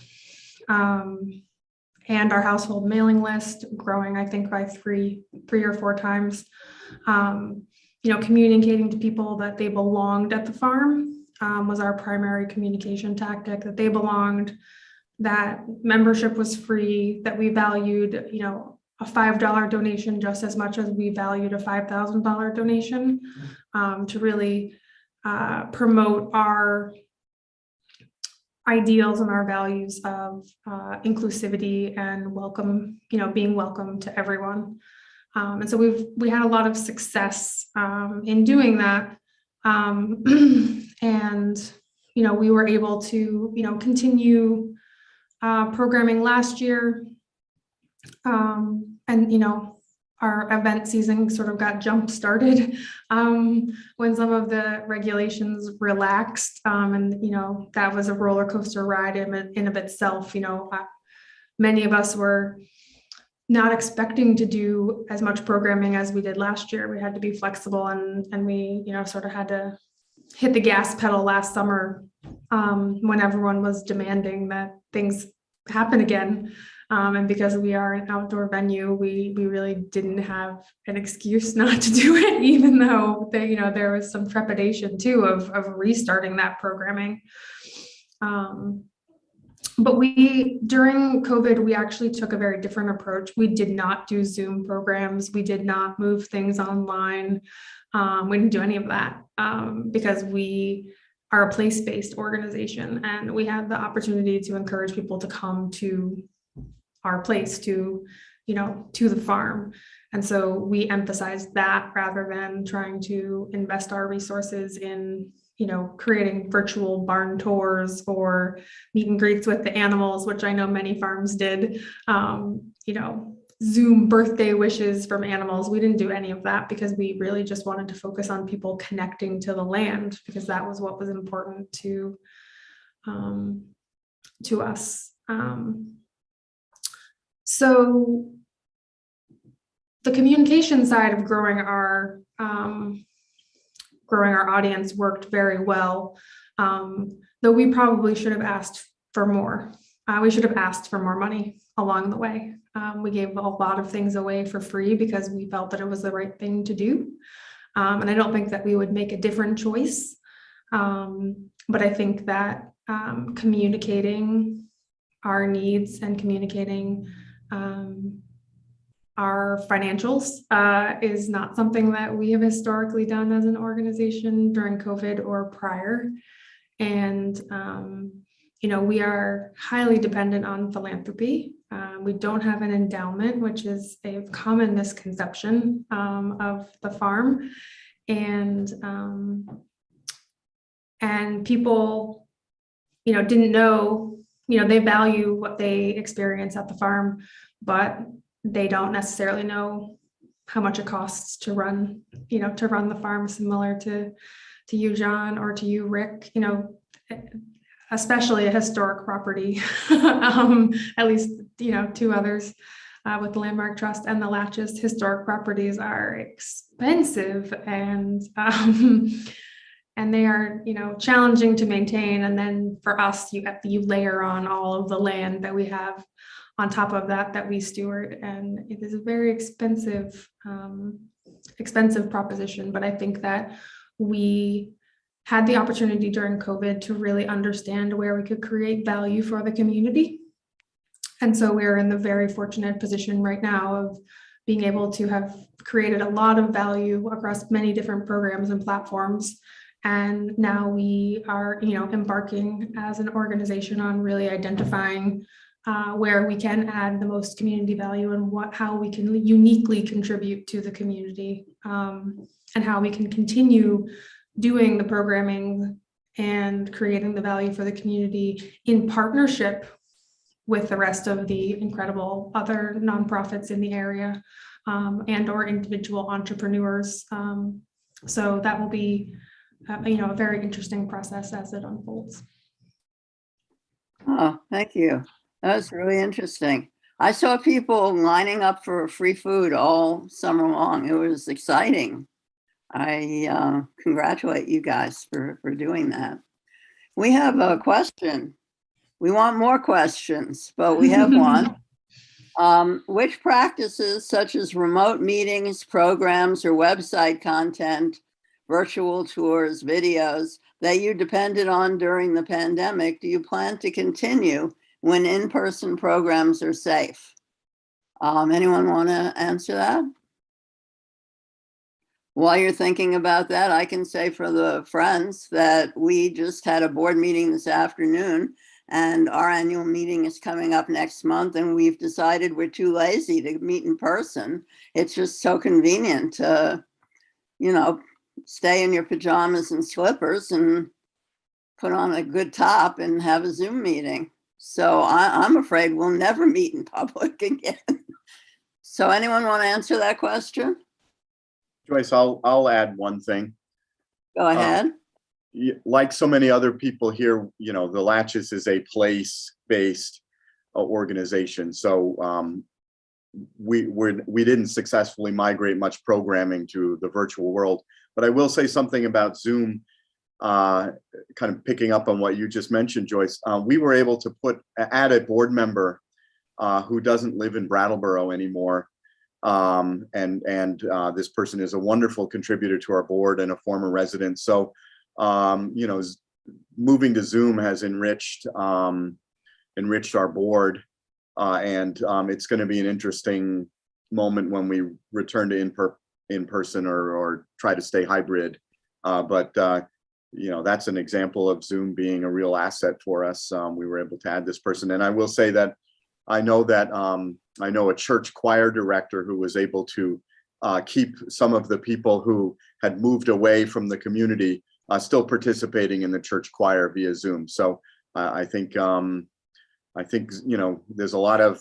and our household mailing list, growing, I think, by three or four times. Communicating to people that they belonged at the farm was our primary communication tactic, that they belonged, that membership was free, that we valued, a $5 donation just as much as we valued a $5,000 donation, to really promote our ideals and our values of inclusivity and welcome, being welcome to everyone. And so we had a lot of success in doing that. And, we were able to, continue programming last year. And, our event season sort of got jump started when some of the regulations relaxed. And, that was a roller coaster ride in of itself. Many of us were not expecting to do as much programming as we did last year. We had to be flexible and we, sort of had to hit the gas pedal last summer when everyone was demanding that things happen again. And because we are an outdoor venue, we really didn't have an excuse not to do it, even though there was some trepidation too of restarting that programming. But during COVID, we actually took a very different approach. We did not do Zoom programs. We did not move things online. We didn't do any of that because we are a place-based organization and we had the opportunity to encourage people to come to our place, to the farm. And so we emphasized that rather than trying to invest our resources in creating virtual barn tours or meet and greets with the animals, which I know many farms did, Zoom birthday wishes from animals. We didn't do any of that because we really just wanted to focus on people connecting to the land, because that was what was important to us. So the communication side of growing our audience worked very well, though we probably should have asked for more. We should have asked for more money along the way. We gave a lot of things away for free because we felt that it was the right thing to do. And I don't think that we would make a different choice. But I think that communicating our needs and communicating our financials is not something that we have historically done as an organization during COVID or prior. And, we are highly dependent on philanthropy. We don't have an endowment, which is a common misconception of the farm. And people, didn't know, they value what they experience at the farm, but they don't necessarily know how much it costs to run the farm, similar to you, John, or to you, Rick, especially a historic property, at least, two others with the Landmark Trust and the Lesch's. Historic properties are expensive and they are, challenging to maintain. And then for us, you layer on all of the land that we have on top of that we steward, and it is a very expensive proposition. But I think that we had the opportunity during COVID to really understand where we could create value for the community. And so we're in the very fortunate position right now of being able to have created a lot of value across many different programs and platforms. And now we are, embarking as an organization on really identifying where we can add the most community value and how we can uniquely contribute to the community, and how we can continue doing the programming and creating the value for the community in partnership with the rest of the incredible other nonprofits in the area, and or individual entrepreneurs. So that will be a very interesting process as it unfolds. Oh, thank you. That was really interesting. I saw people lining up for free food all summer long. It was exciting. I congratulate you guys for doing that. We have a question. We want more questions, but we have one. Which practices such as remote meetings, programs, or website content, virtual tours, videos that you depended on during the pandemic, do you plan to continue when in-person programs are safe? Anyone want to answer that? While you're thinking about that, I can say for the Friends that we just had a board meeting this afternoon, and our annual meeting is coming up next month, and we've decided we're too lazy to meet in person. It's just so convenient to, stay in your pajamas and slippers and put on a good top and have a Zoom meeting. So I'm afraid we'll never meet in public again. So anyone want to answer that question? Joyce, I'll add one thing. Go ahead. Like so many other people here, the Lesch's is a place-based organization. So we didn't successfully migrate much programming to the virtual world. But I will say something about Zoom, kind of picking up on what you just mentioned, Joyce. We were able to add a board member who doesn't live in Brattleboro anymore. And this person is a wonderful contributor to our board and a former resident. So, moving to Zoom has enriched our board, and it's going to be an interesting moment when we return to in person or try to stay hybrid. But that's an example of Zoom being a real asset for us. We were able to add this person, and I will say that I know a church choir director who was able to keep some of the people who had moved away from the community still participating in the church choir via Zoom. So I think there's a lot of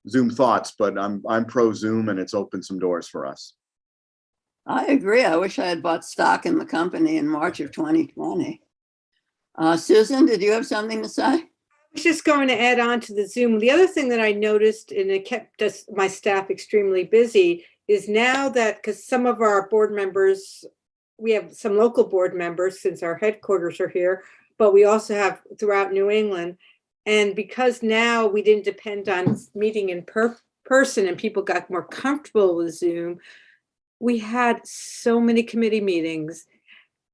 Zoom thoughts, but I'm pro Zoom, and it's opened some doors for us. I agree. I wish I had bought stock in the company in March of 2020. Susan, did you have something to say? I was just going to add on to the Zoom. The other thing that I noticed, and it kept my staff extremely busy, is now that, because some of our board members, we have some local board members since our headquarters are here, but we also have throughout New England. And because now we didn't depend on meeting in person and people got more comfortable with Zoom, we had so many committee meetings.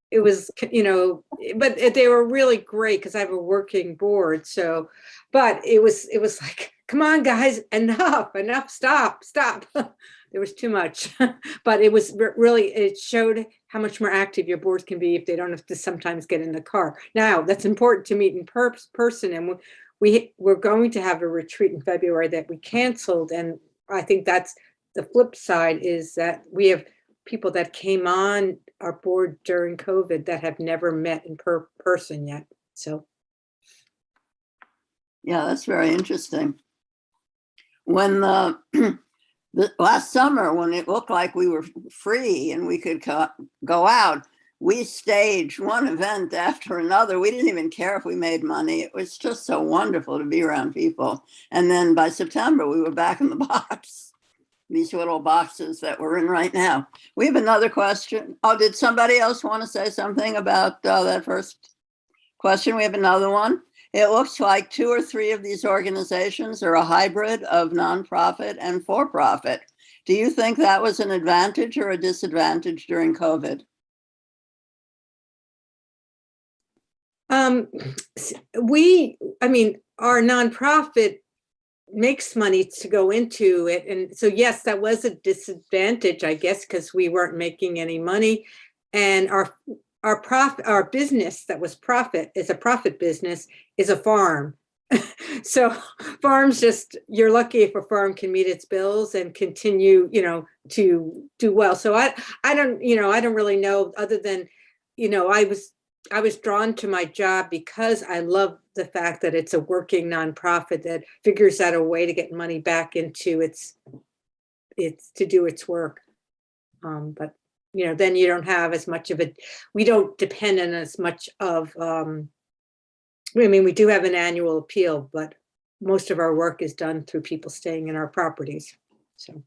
It was, but they were really great because I have a working board. So, but it was like come on, guys, enough, stop. There was too much, but it was really, it showed how much more active your board can be if they don't have to sometimes get in the car. Now, that's important to meet in person, and we're going to have a retreat in February that we canceled, and I think that's the flip side, is that we have people that came on our board during COVID that have never met in person yet. So Yeah, that's very interesting. When the last summer, when it looked like we were free and we could go out, we staged one event after another. We didn't even care if we made money. It was just so wonderful to be around people. And then by September, we were back in the box, these little boxes that we're in right now. We have another question. Oh, did somebody else want to say something about that first question? We have another one. It looks like 2 or 3 of these organizations are a hybrid of nonprofit and for-profit. Do you think that was an advantage or a disadvantage during COVID? Our nonprofit makes money to go into it. And so, yes, that was a disadvantage, I guess, because we weren't making any money. And our business that was profit is a profit business is a farm. So farms, just, you're lucky if a farm can meet its bills and continue, to do well. So I don't really know, other than, I was drawn to my job because I love the fact that it's a working nonprofit that figures out a way to get money back into its to do its work. But then you don't have as much of it. We don't depend on as much of, we do have an annual appeal, but most of our work is done through people staying in our properties. So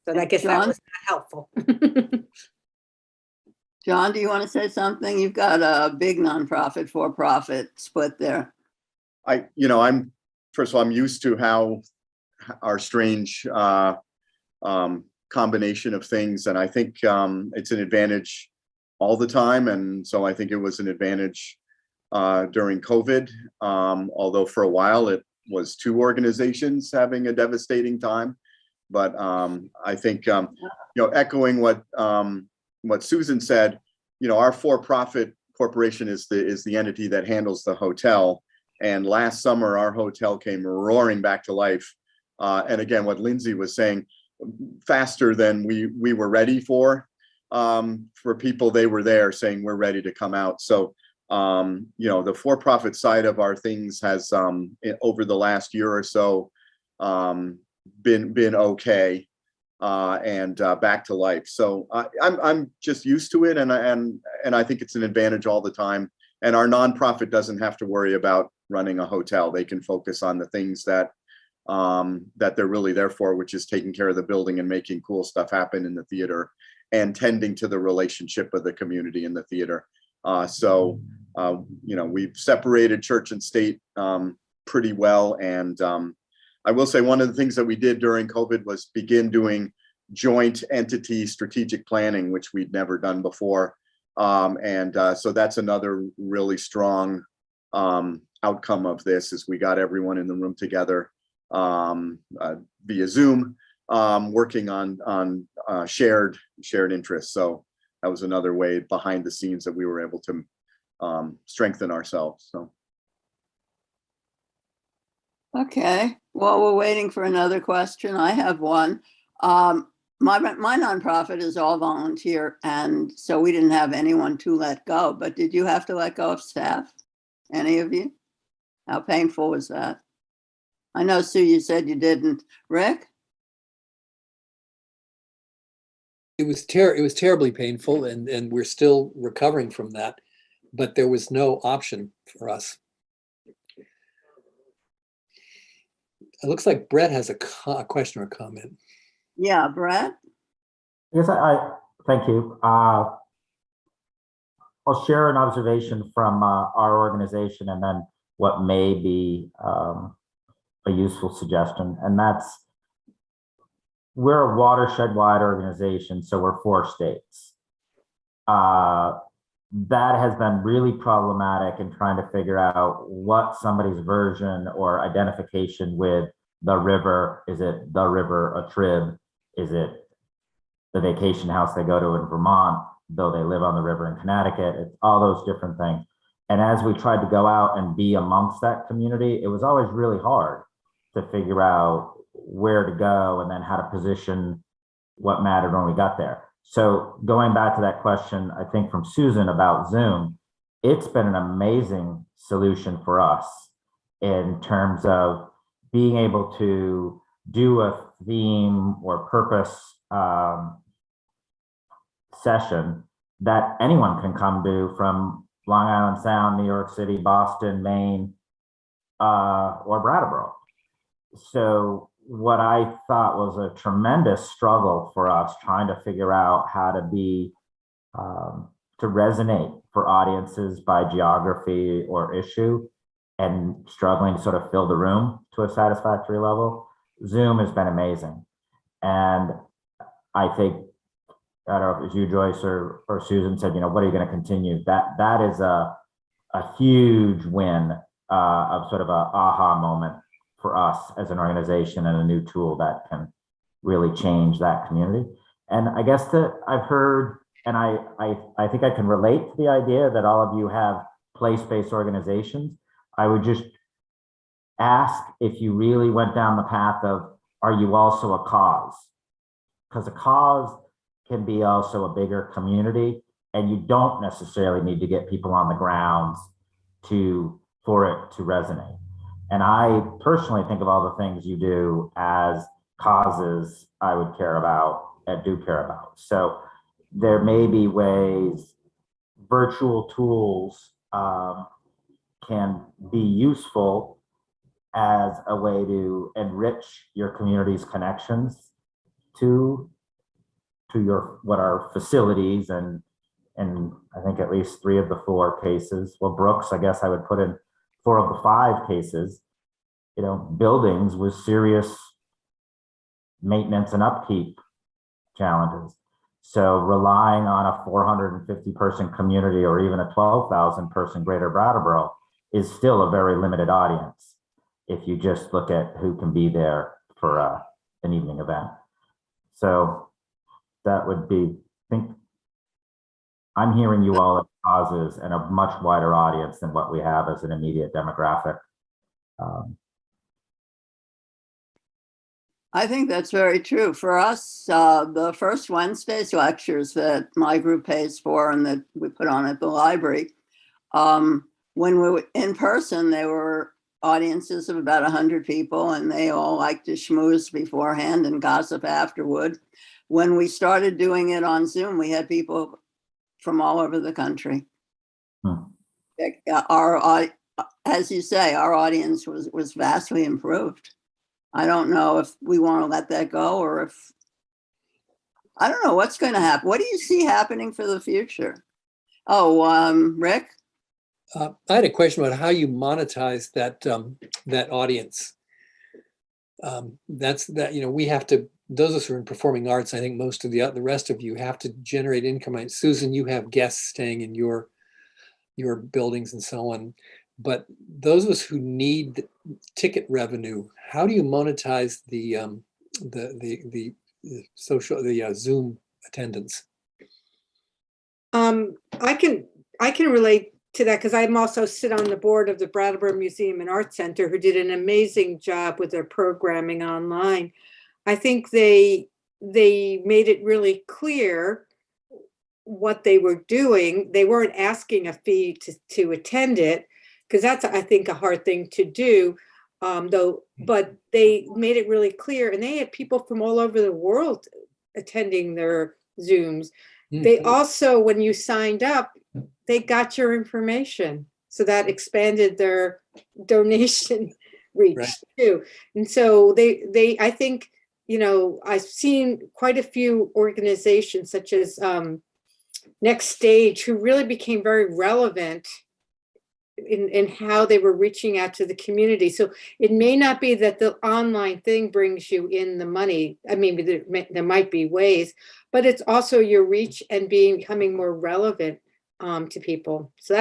I guess that was not helpful. John, do you want to say something? You've got a big nonprofit for-profit split there. I'm first of all, I'm used to how our strange combination of things, and I think it's an advantage all the time, and so I think it was an advantage during COVID, although for a while it was 2 organizations having a devastating time. But I think echoing what Susan said, our for-profit corporation is the entity that handles the hotel, and last summer our hotel came roaring back to life, and again, what Lindsay was saying, faster than we were ready for people. They were there saying we're ready to come out. So the for-profit side of our things has over the last year or so been okay, and back to life. So I'm just used to it, and I think it's an advantage all the time. And our nonprofit doesn't have to worry about running a hotel. They can focus on the things that they're really there for, which is taking care of the building and making cool stuff happen in the theater and tending to the relationship of the community in the theater. So we've separated church and state pretty well. And I will say one of the things that we did during COVID was begin doing joint entity strategic planning, which we'd never done before. So that's another really strong outcome of this, is we got everyone in the room together via Zoom, working on shared interests. So that was another way behind the scenes that we were able to strengthen ourselves. So. Okay, well, we're waiting for another question. I have one. My nonprofit is all volunteer, and so we didn't have anyone to let go. But did you have to let go of staff? Any of you? How painful was that? I know, Sue, you said you didn't. Rick? It was terribly painful, and we're still recovering from that, but there was no option for us. It looks like Brett has a question or a comment. Yeah, Brett? Yes, I thank you. I'll share an observation from our organization, and then what may be a useful suggestion, and that's, we're a watershed-wide organization, so we're 4 states. That has been really problematic in trying to figure out what somebody's version or identification with the river? Is it the river a trib? Is it the vacation house they go to in Vermont, though they live on the river in Connecticut? It's all those different things. And as we tried to go out and be amongst that community, it was always really hard to figure out where to go and then how to position what mattered when we got there. So going back to that question, I think from Susan about Zoom, it's been an amazing solution for us in terms of being able to do a theme or purpose session that anyone can come to from Long Island Sound, New York City, Boston, Maine, or Brattleboro. So what I thought was a tremendous struggle for us trying to figure out how to be, to resonate for audiences by geography or issue, and struggling to sort of fill the room to a satisfactory level. Zoom has been amazing. And I think, I don't know if it was you, Joyce, or Susan said, what are you going to continue? That is a huge win of sort of a aha moment for us as an organization, and a new tool that can really change that community. And I guess that I've heard, and I think I can relate to the idea that all of you have place-based organizations. I would just ask if you really went down the path of, are you also a cause? Because a cause can be also a bigger community, and you don't necessarily need to get people on the grounds for it to resonate. And I personally think of all the things you do as causes I would care about and do care about. So there may be ways virtual tools can be useful as a way to enrich your community's connections to what are facilities, and I think at least 3 of the 4 cases. Well, Brooks, I guess I would put in 4 of the 5 cases, buildings with serious maintenance and upkeep challenges. So relying on a 450 person community or even a 12,000 person greater Brattleboro is still a very limited audience if you just look at who can be there for an evening event. So that would be, I think I'm hearing you all as causes and a much wider audience than what we have as an immediate demographic. I think that's very true. For us, the first Wednesday's lectures that my group pays for and that we put on at the library, when we were in person, they were audiences of about 100 people, and they all liked to schmooze beforehand and gossip afterward. When we started doing it on Zoom, we had people from all over the country. As you say, our audience was vastly improved. I don't know if we want to let that go, or if, I don't know what's going to happen. What do you see happening for the future? Oh, Rick? I had a question about how you monetize that audience. We have to, those of us who are in performing arts, I think most of the rest of you have to generate income. Susan, you have guests staying in your buildings and so on. But those of us who need ticket revenue, how do you monetize the Zoom attendance? I can relate to that because I'm also sit on the board of the Brattleboro Museum and Art Center, who did an amazing job with their programming online. I think they made it really clear what they were doing. They weren't asking a fee to attend it, because that's, I think, a hard thing to do, but they made it really clear, and they had people from all over the world attending their Zooms. They also, when you signed up, they got your information. So that expanded their donation reach too. And so I think, I've seen quite a few organizations such as Next Stage, who really became very relevant in how they were reaching out to the community. So it may not be that the online thing brings you in the money. I mean, there might be ways, but it's also your reach and becoming more relevant to people. So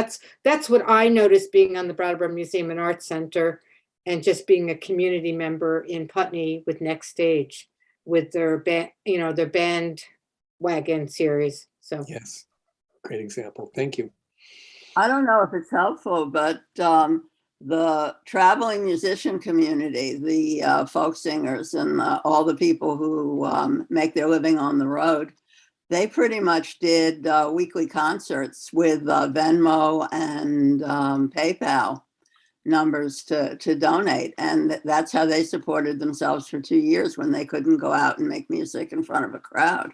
that's what I noticed being on the Brattleboro Museum and Art Center. and just being a community member in Putney with Next Stage with their band, their bandwagon series. So Yes, great example. Thank you. I don't know if it's helpful, but the traveling musician community, the folk singers and all the people who make their living on the road, they pretty much did weekly concerts with Venmo and PayPal numbers to donate. And that's how they supported themselves for 2 years when they couldn't go out and make music in front of a crowd.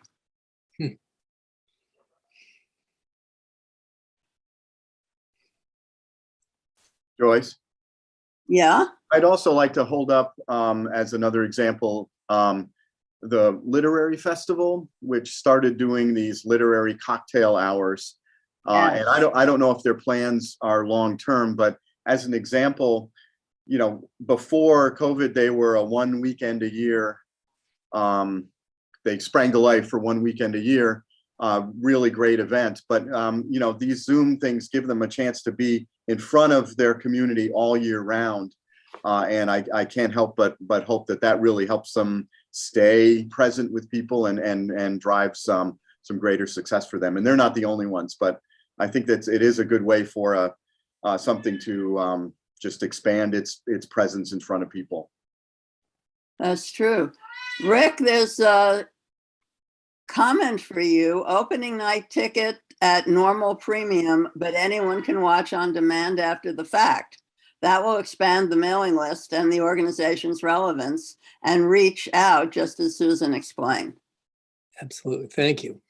Joyce? Yeah. I'd also like to hold up as another example, the literary festival, which started doing these literary cocktail hours. Yes. And I don't know if their plans are long-term, but as an example, before COVID, they were a 1 weekend a year. They sprang to life for 1 weekend a year. Really great event. But, these Zoom things give them a chance to be in front of their community all year round. And I can't help but hope that really helps them stay present with people and drive some greater success for them. And they're not the only ones, but I think that it is a good way for something to just expand its presence in front of people. That's true. Rick, there's a comment for you. Opening night ticket at normal premium, but anyone can watch on demand after the fact. That will expand the mailing list and the organization's relevance and reach out, just as Susan explained. Absolutely. Thank you.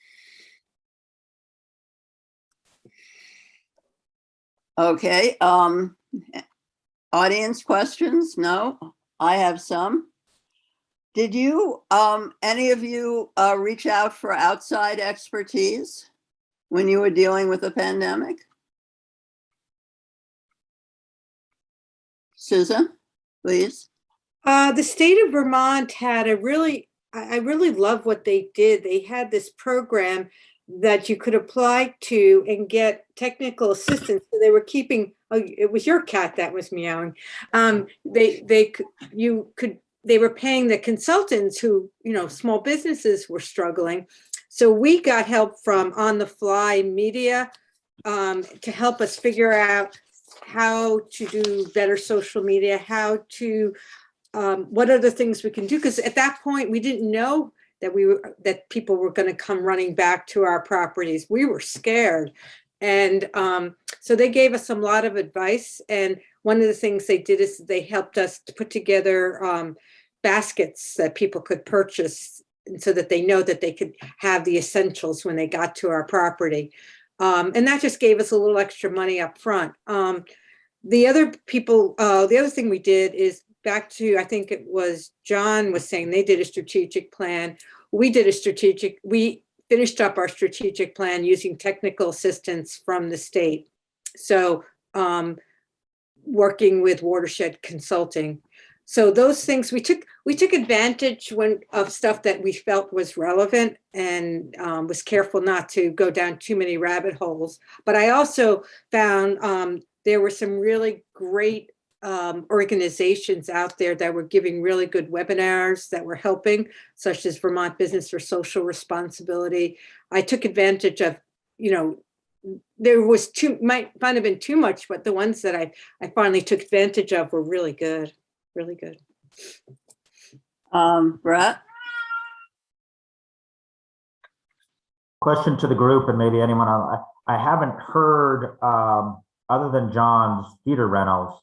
Okay. Audience questions? No, I have some. Did you, any of you reach out for outside expertise when you were dealing with the pandemic? Susan, please. The state of Vermont had I really love what they did. They had this program that you could apply to and get technical assistance. So they were keeping, it was your cat that was meowing. They were paying the consultants who, small businesses were struggling. So we got help from On the Fly Media to help us figure out how to do better social media, how to, what other things we can do. Because at that point, we didn't know that people were going to come running back to our properties. We were scared. And so they gave us a lot of advice. And one of the things they did is they helped us to put together baskets that people could purchase so that they know that they could have the essentials when they got to our property. And that just gave us a little extra money up front. The other thing we did is back to, I think it was John was saying they did a strategic plan. We finished up our strategic plan using technical assistance from the state. So working with Watershed Consulting. So those things we took advantage of stuff that we felt was relevant and was careful not to go down too many rabbit holes. But I also found there were some really great organizations out there that were giving really good webinars that were helping, such as Vermont Business for Social Responsibility. I took advantage of, there was might have been too much, but the ones that I finally took advantage of were really good. Really good. Brett? Question to the group and maybe anyone on. I haven't heard, other than John's theater rentals,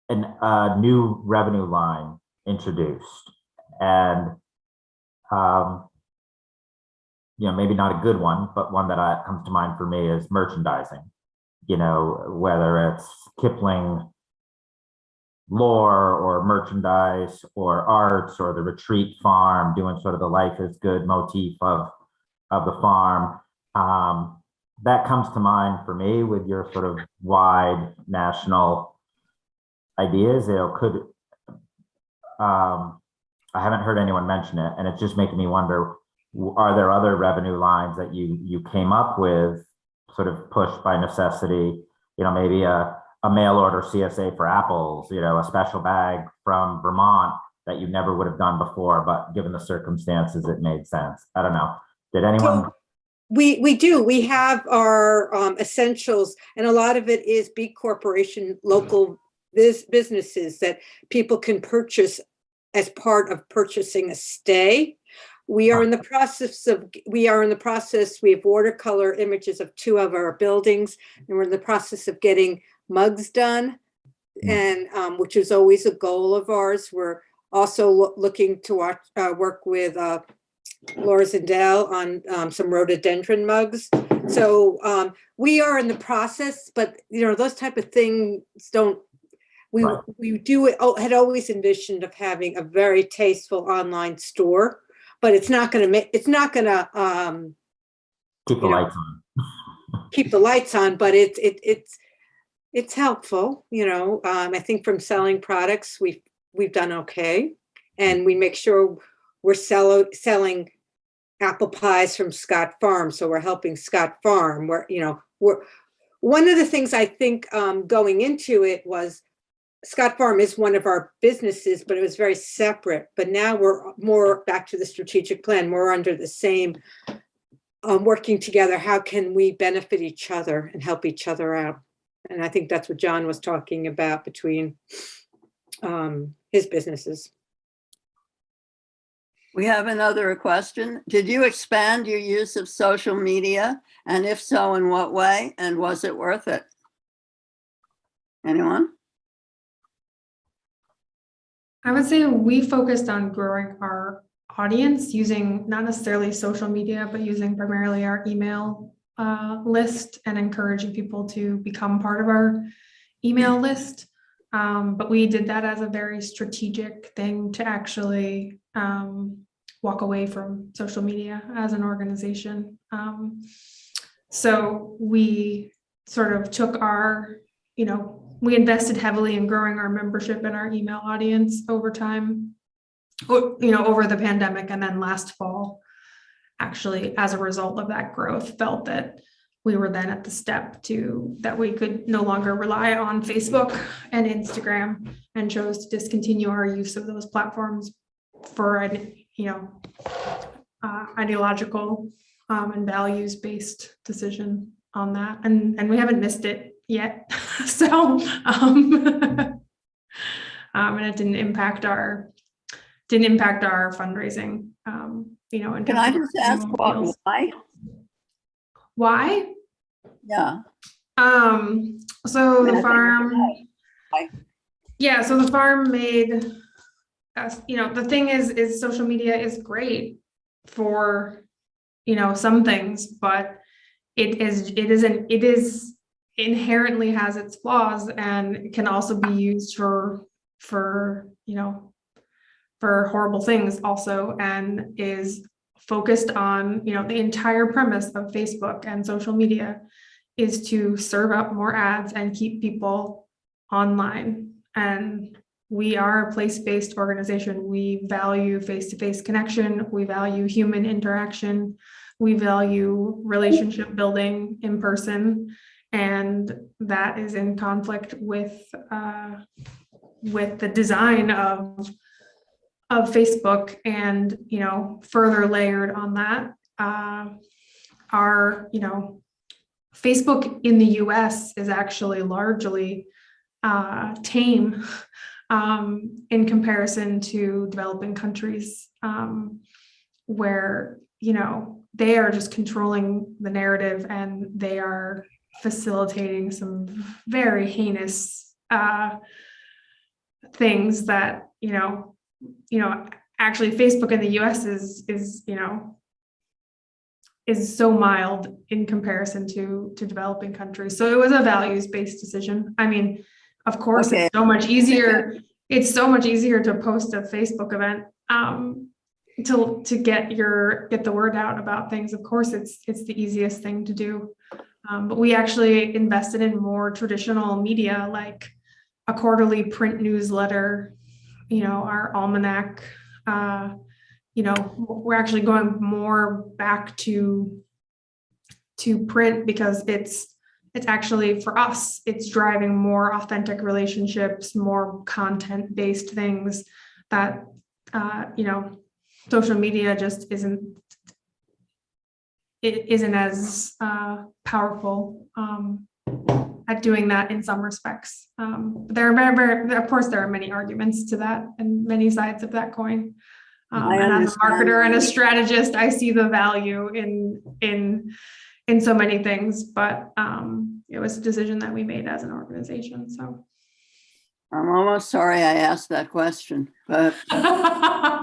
a new revenue line introduced. And, maybe not a good one, but one that comes to mind for me is merchandising. Whether it's Kipling lore or merchandise or arts or the retreat farm doing sort of the life is good motif of the farm. That comes to mind for me with your sort of wide national ideas. I haven't heard anyone mention it, and it's just making me wonder, are there other revenue lines that you came up with sort of pushed by necessity, maybe a a mail order CSA for apples, a special bag from Vermont that you never would have done before, but given the circumstances, it made sense. I don't know. Did anyone? So we do. We have our essentials, and a lot of it is B Corporation local businesses that people can purchase as part of purchasing a stay. We are in the process, we have watercolor images of 2 of our buildings, and we're in the process of getting mugs done, and which is always a goal of ours. We're also looking to work with Laura Zindel on some rhododendron mugs. So we are in the process, but those type of things don't, we do it, had always envisioned of having a very tasteful online store, but it's not going to Keep the lights on. Keep the lights on, but it's helpful. I think from selling products, we've done okay, and we make sure we're selling apple pies from Scott Farm, so we're helping Scott Farm. We're one of the things I think going into it was Scott Farm is one of our businesses, but it was very separate. But now we're more back to the strategic plan. We're under the same, working together. How can we benefit each other and help each other out? And I think that's what John was talking about between his businesses. We have another question. Did you expand your use of social media? And if so, in what way? And was it worth it? Anyone? I would say we focused on growing our audience using not necessarily social media, but using primarily our email list and encouraging people to become part of our email list. But we did that as a very strategic thing to actually walk away from social media as an organization. So we sort of took our, we invested heavily in growing our membership and our email audience over time, over the pandemic. And then last fall, actually, as a result of that growth, felt that we were then at the step that we could no longer rely on Facebook and Instagram, and chose to discontinue our use of those platforms for an, ideological and values-based decision on that. And we haven't missed it yet. So, and it didn't impact our fundraising. Can I just ask why? Why? Yeah. So the farm. Yeah. So the farm made us. The thing is social media is great for some things, but it inherently has its flaws, and can also be used for horrible things also, and is focused on, the entire premise of Facebook and social media is to serve up more ads and keep people online. And we are a place-based organization. We value face-to-face connection. We value human interaction. We value relationship building in person. And that is in conflict with the design of Facebook. And further layered on that, our Facebook in the US is actually largely tame in comparison to developing countries, where they are just controlling the narrative, and they are facilitating some very heinous things that actually Facebook in the US is so mild in comparison to developing countries. So it was a values-based decision. I mean, of course, Okay. It's so much easier. It's so much easier to post a Facebook event to get the word out about things. Of course, it's the easiest thing to do. But we actually invested in more traditional media, like a quarterly print newsletter, our almanac. We're actually going more back to print because it's actually, for us, it's driving more authentic relationships, more content-based things that, social media just isn't as powerful at doing that in some respects. There are of course, there are many arguments to that and many sides of that coin. And as a marketer and a strategist, I see the value in so many things, but it was a decision that we made as an organization. So I'm almost sorry I asked that question, but I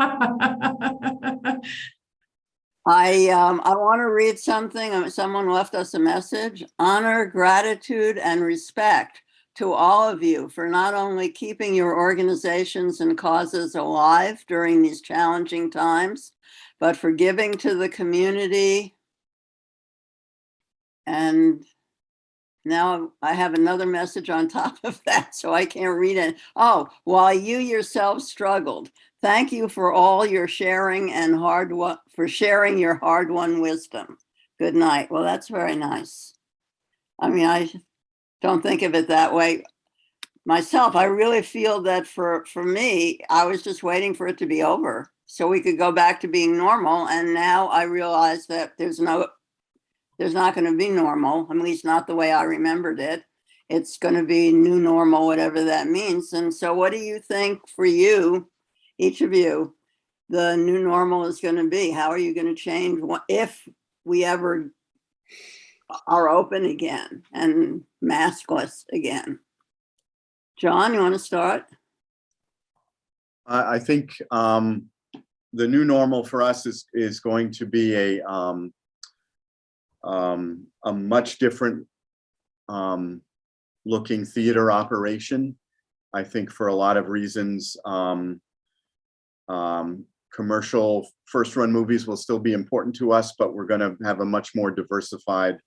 want to read something. Someone left us a message. Honor, gratitude, and respect to all of you for not only keeping your organizations and causes alive during these challenging times, but for giving to the community. And now I have another message on top of that, so I can't read it. Oh, while you yourselves struggled, thank you for all your sharing and for sharing your hard-won wisdom. Good night. Well, that's very nice. I mean, I don't think of it that way myself. I really feel that for me, I was just waiting for it to be over so we could go back to being normal. And now I realize that there's not going to be normal, at least not the way I remembered it. It's going to be new normal, whatever that means. And so what do you think for you, each of you, the new normal is going to be? How are you going to change if we ever are open again and maskless again? John, you want to start? I think the new normal for us is going to be a much different looking theater operation. I think for a lot of reasons, commercial first run movies will still be important to us, but we're going to have a much more diversified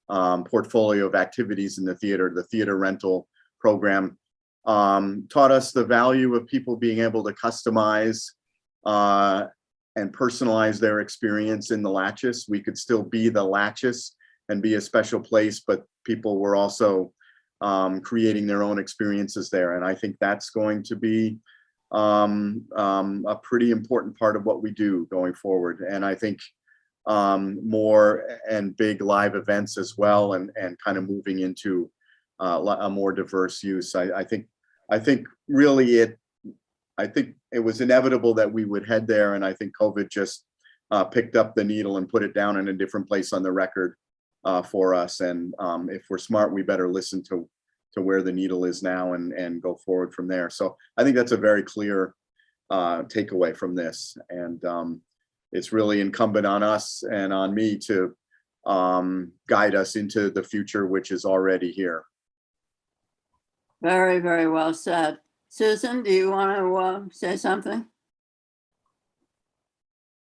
portfolio of activities in the theater. The theater rental program taught us the value of people being able to customize and personalize their experience in the Latches. We could still be the Latches and be a special place, but people were also creating their own experiences there. And I think that's going to be a pretty important part of what we do going forward. And I think more and big live events as well, and kind of moving into a more diverse use. I think really it was inevitable that we would head there, and I think COVID just picked up the needle and put it down in a different place on the record for us. And if we're smart, we better listen to where the needle is now and go forward from there. So I think that's a very clear takeaway from this. And it's really incumbent on us and on me to guide us into the future, which is already here. Very, very well said. Susan, do you want to say something?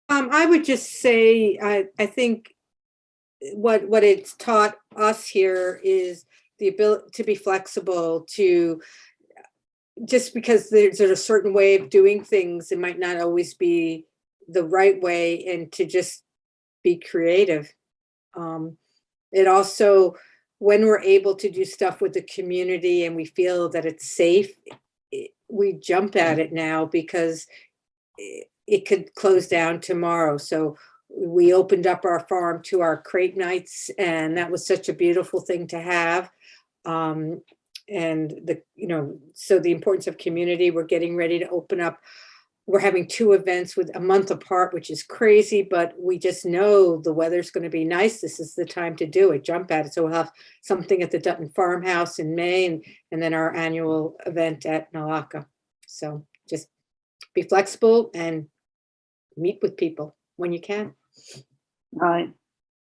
I would just say, I think what it's taught us here is the ability to be flexible, to just because there's a certain way of doing things, it might not always be the right way, and to just be creative. It also, when we're able to do stuff with the community and we feel that it's safe, we jump at it now because it could close down tomorrow. So we opened up our farm to our crate nights, and that was such a beautiful thing to have. And so the importance of community, we're getting ready to open up. We're having 2 events with a month apart, which is crazy, but we just know the weather's going to be nice. This is the time to do it, jump at it. So we'll have something at the Dutton Farmhouse in May, and then our annual event at Nalaka. So just be flexible and meet with people when you can. Right.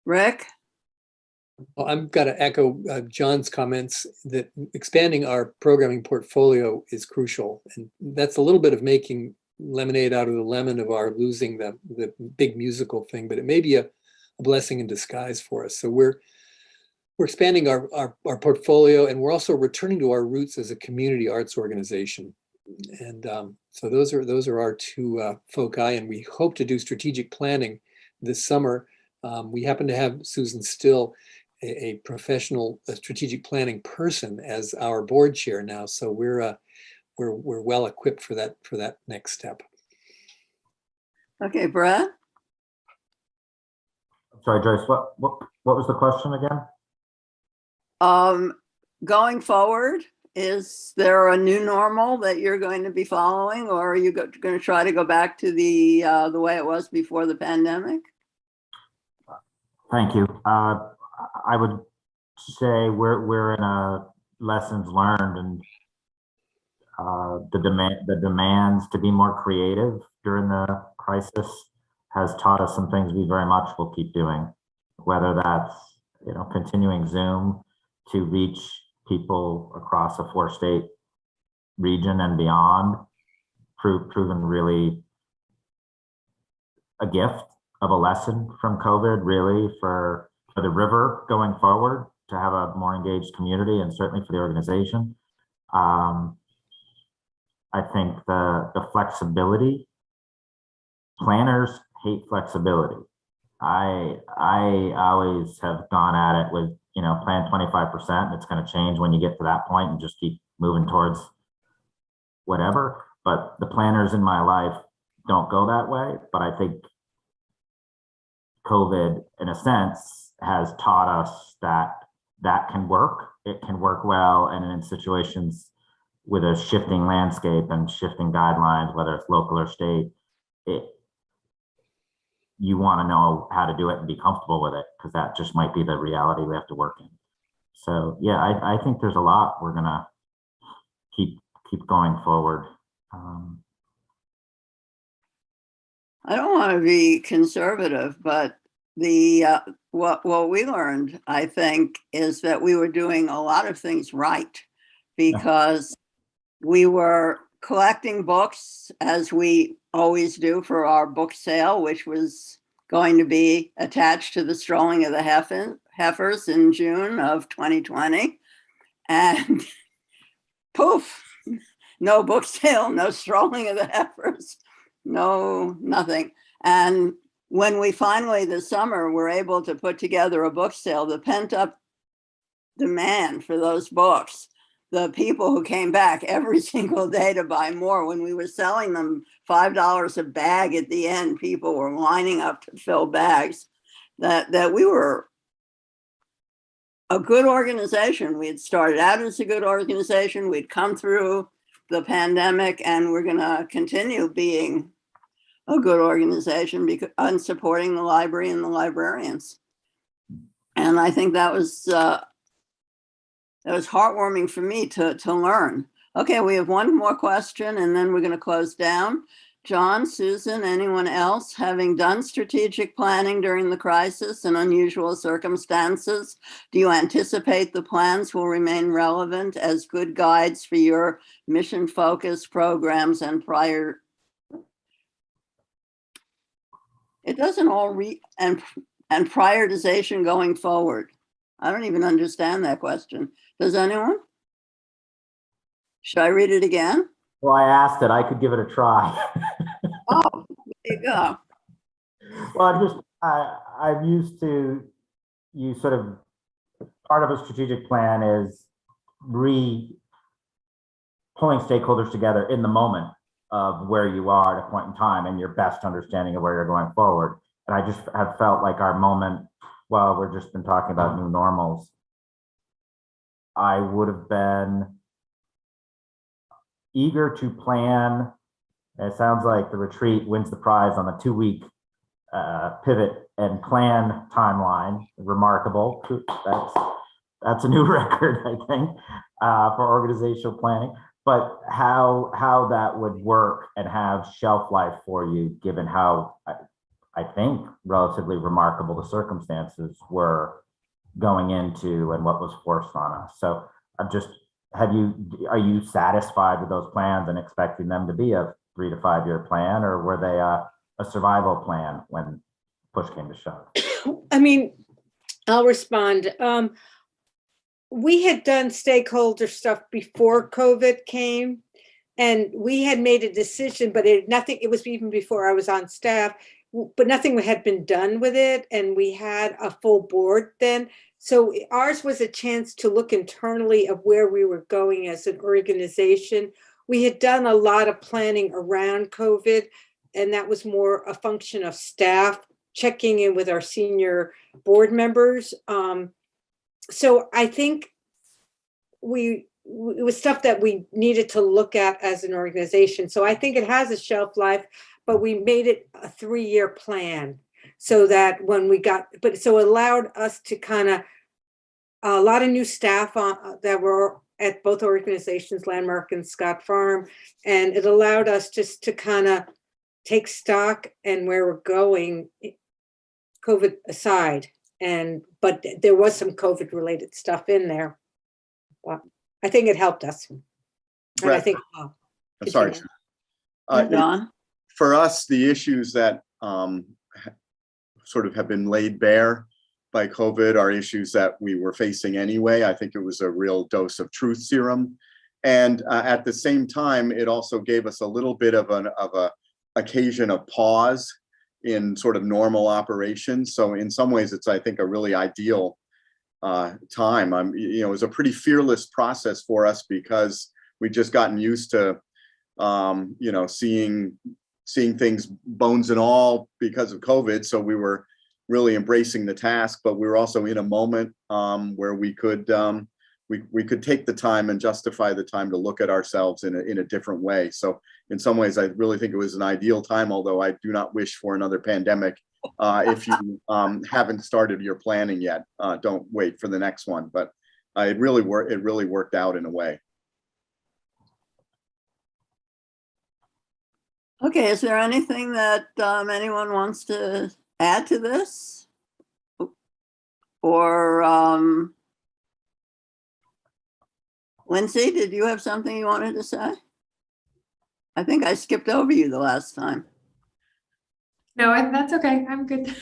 Rick? Well, I'm got to echo John's comments that expanding our programming portfolio is crucial. And that's a little bit of making lemonade out of the lemon of our losing the big musical thing, but it may be a blessing in disguise for us. So we're expanding our portfolio, and we're also returning to our roots as a community arts organization. And so those are our 2 foci, and we hope to do strategic planning this summer. We happen to have Susan Still, a professional strategic planning person as our board chair now. So we're well equipped for that next step. Okay, Brad? Sorry, Joyce, what was the question again? Going forward, is there a new normal that you're going to be following, or are you going to try to go back to the way it was before the pandemic? Thank you. I would say we're in a lessons learned, and the demands to be more creative during the crisis has taught us some things we very much will keep doing, whether that's continuing Zoom to reach people across a 4-state region and beyond, proven really a gift of a lesson from COVID, really for the river going forward, to have a more engaged community, and certainly for the organization. I think the flexibility, planners hate flexibility. I always have gone at it with, plan 25%. It's going to change when you get to that point and just keep moving towards whatever. But the planners in my life don't go that way. But I think COVID, in a sense, has taught us that can work. It can work well. And in situations with a shifting landscape and shifting guidelines, whether it's local or state, you want to know how to do it and be comfortable with it, because that just might be the reality we have to work in. So yeah, I think there's a lot we're gonna keep going forward. I don't want to be conservative, but what we learned, I think, is that we were doing a lot of things right, because we were collecting books, as we always do, for our book sale, which was going to be attached to the Strolling of the Heifers in June of 2020. And poof, no book sale, no Strolling of the Heifers, no nothing. And when we finally this summer were able to put together a book sale, the pent up demand for those books, the people who came back every single day to buy more, when we were selling them $5 a bag at the end, people were lining up to fill bags, that we were a good organization. We had started out as a good organization. We'd come through the pandemic, and we're going to continue being a good organization and supporting the library and the librarians. And I think that was heartwarming for me to learn. Okay, we have one more question, and then we're going to close down. John, Susan, anyone else, having done strategic planning during the crisis and unusual circumstances, do you anticipate the plans will remain relevant as good guides for your mission-focused programs and prioritization going forward? I don't even understand that question. Does anyone? Should I read it again? Well, I asked it. I could give it a try. Oh, there you go. Well, I'm used to you sort of, part of a strategic plan is pulling stakeholders together in the moment of where you are at a point in time and your best understanding of where you're going forward. And I just have felt like our moment, well, we've just been talking about new normals, I would have been eager to plan. It sounds like the retreat wins the prize on the 2-week pivot and plan timeline. Remarkable. That's a new record, I think, for organizational planning. But how that would work and have shelf life for you, given how I think relatively remarkable the circumstances were going into and what was forced on us. So are you satisfied with those plans and expecting them to be a 3 to 5 year plan, or were they a survival plan when push came to shove? I mean, I'll respond. We had done stakeholder stuff before COVID came, and we had made a decision, but it was even before I was on staff, but nothing had been done with it. And we had a full board then. So ours was a chance to look internally of where we were going as an organization. We had done a lot of planning around COVID, and that was more a function of staff checking in with our senior board members. So I think it was stuff that we needed to look at as an organization. So I think it has a shelf life, but we made it a 3-year plan so that when we got, so it allowed us to kind of, a lot of new staff that were at both organizations, Landmark and Scott Farm. And it allowed us just to kind of take stock and where we're going, COVID aside. But there was some COVID related stuff in there. But I think it helped us. And I Brett, think, sorry. Don? For us, the issues that sort of have been laid bare by COVID are issues that we were facing anyway. I think it was a real dose of truth serum. And at the same time, it also gave us a little bit of a occasion of pause in sort of normal operations. So in some ways, it's, I think, a really ideal time. It was a pretty fearless process for us because we'd just gotten used to, seeing things bones and all because of COVID. So we were really embracing the task, but we were also in a moment where we could take the time and justify the time to look at ourselves in a different way. So in some ways, I really think it was an ideal time, although I do not wish for another pandemic. If you haven't started your planning yet, don't wait for the next one. But it really worked out in a way. Okay, is there anything that anyone wants to add to this? Or Lindsay, did you have something you wanted to say? I think I skipped over you the last time. No, that's okay. I'm good.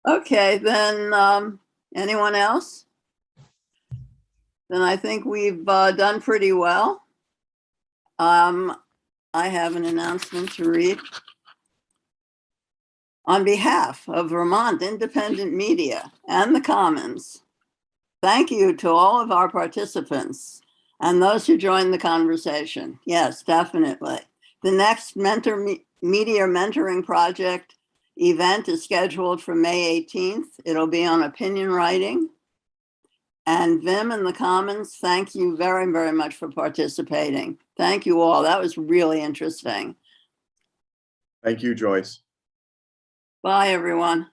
Okay, then anyone else? Then I think we've done pretty well. I have an announcement to read. On behalf of Vermont Independent Media and the Commons, thank you to all of our participants and those who joined the conversation. Yes, definitely. The next Media Mentoring Project event is scheduled for May 18th. It'll be on opinion writing. And Vim and the Commons, thank you very, very much for participating. Thank you all. That was really interesting. Thank you, Joyce. Bye, everyone.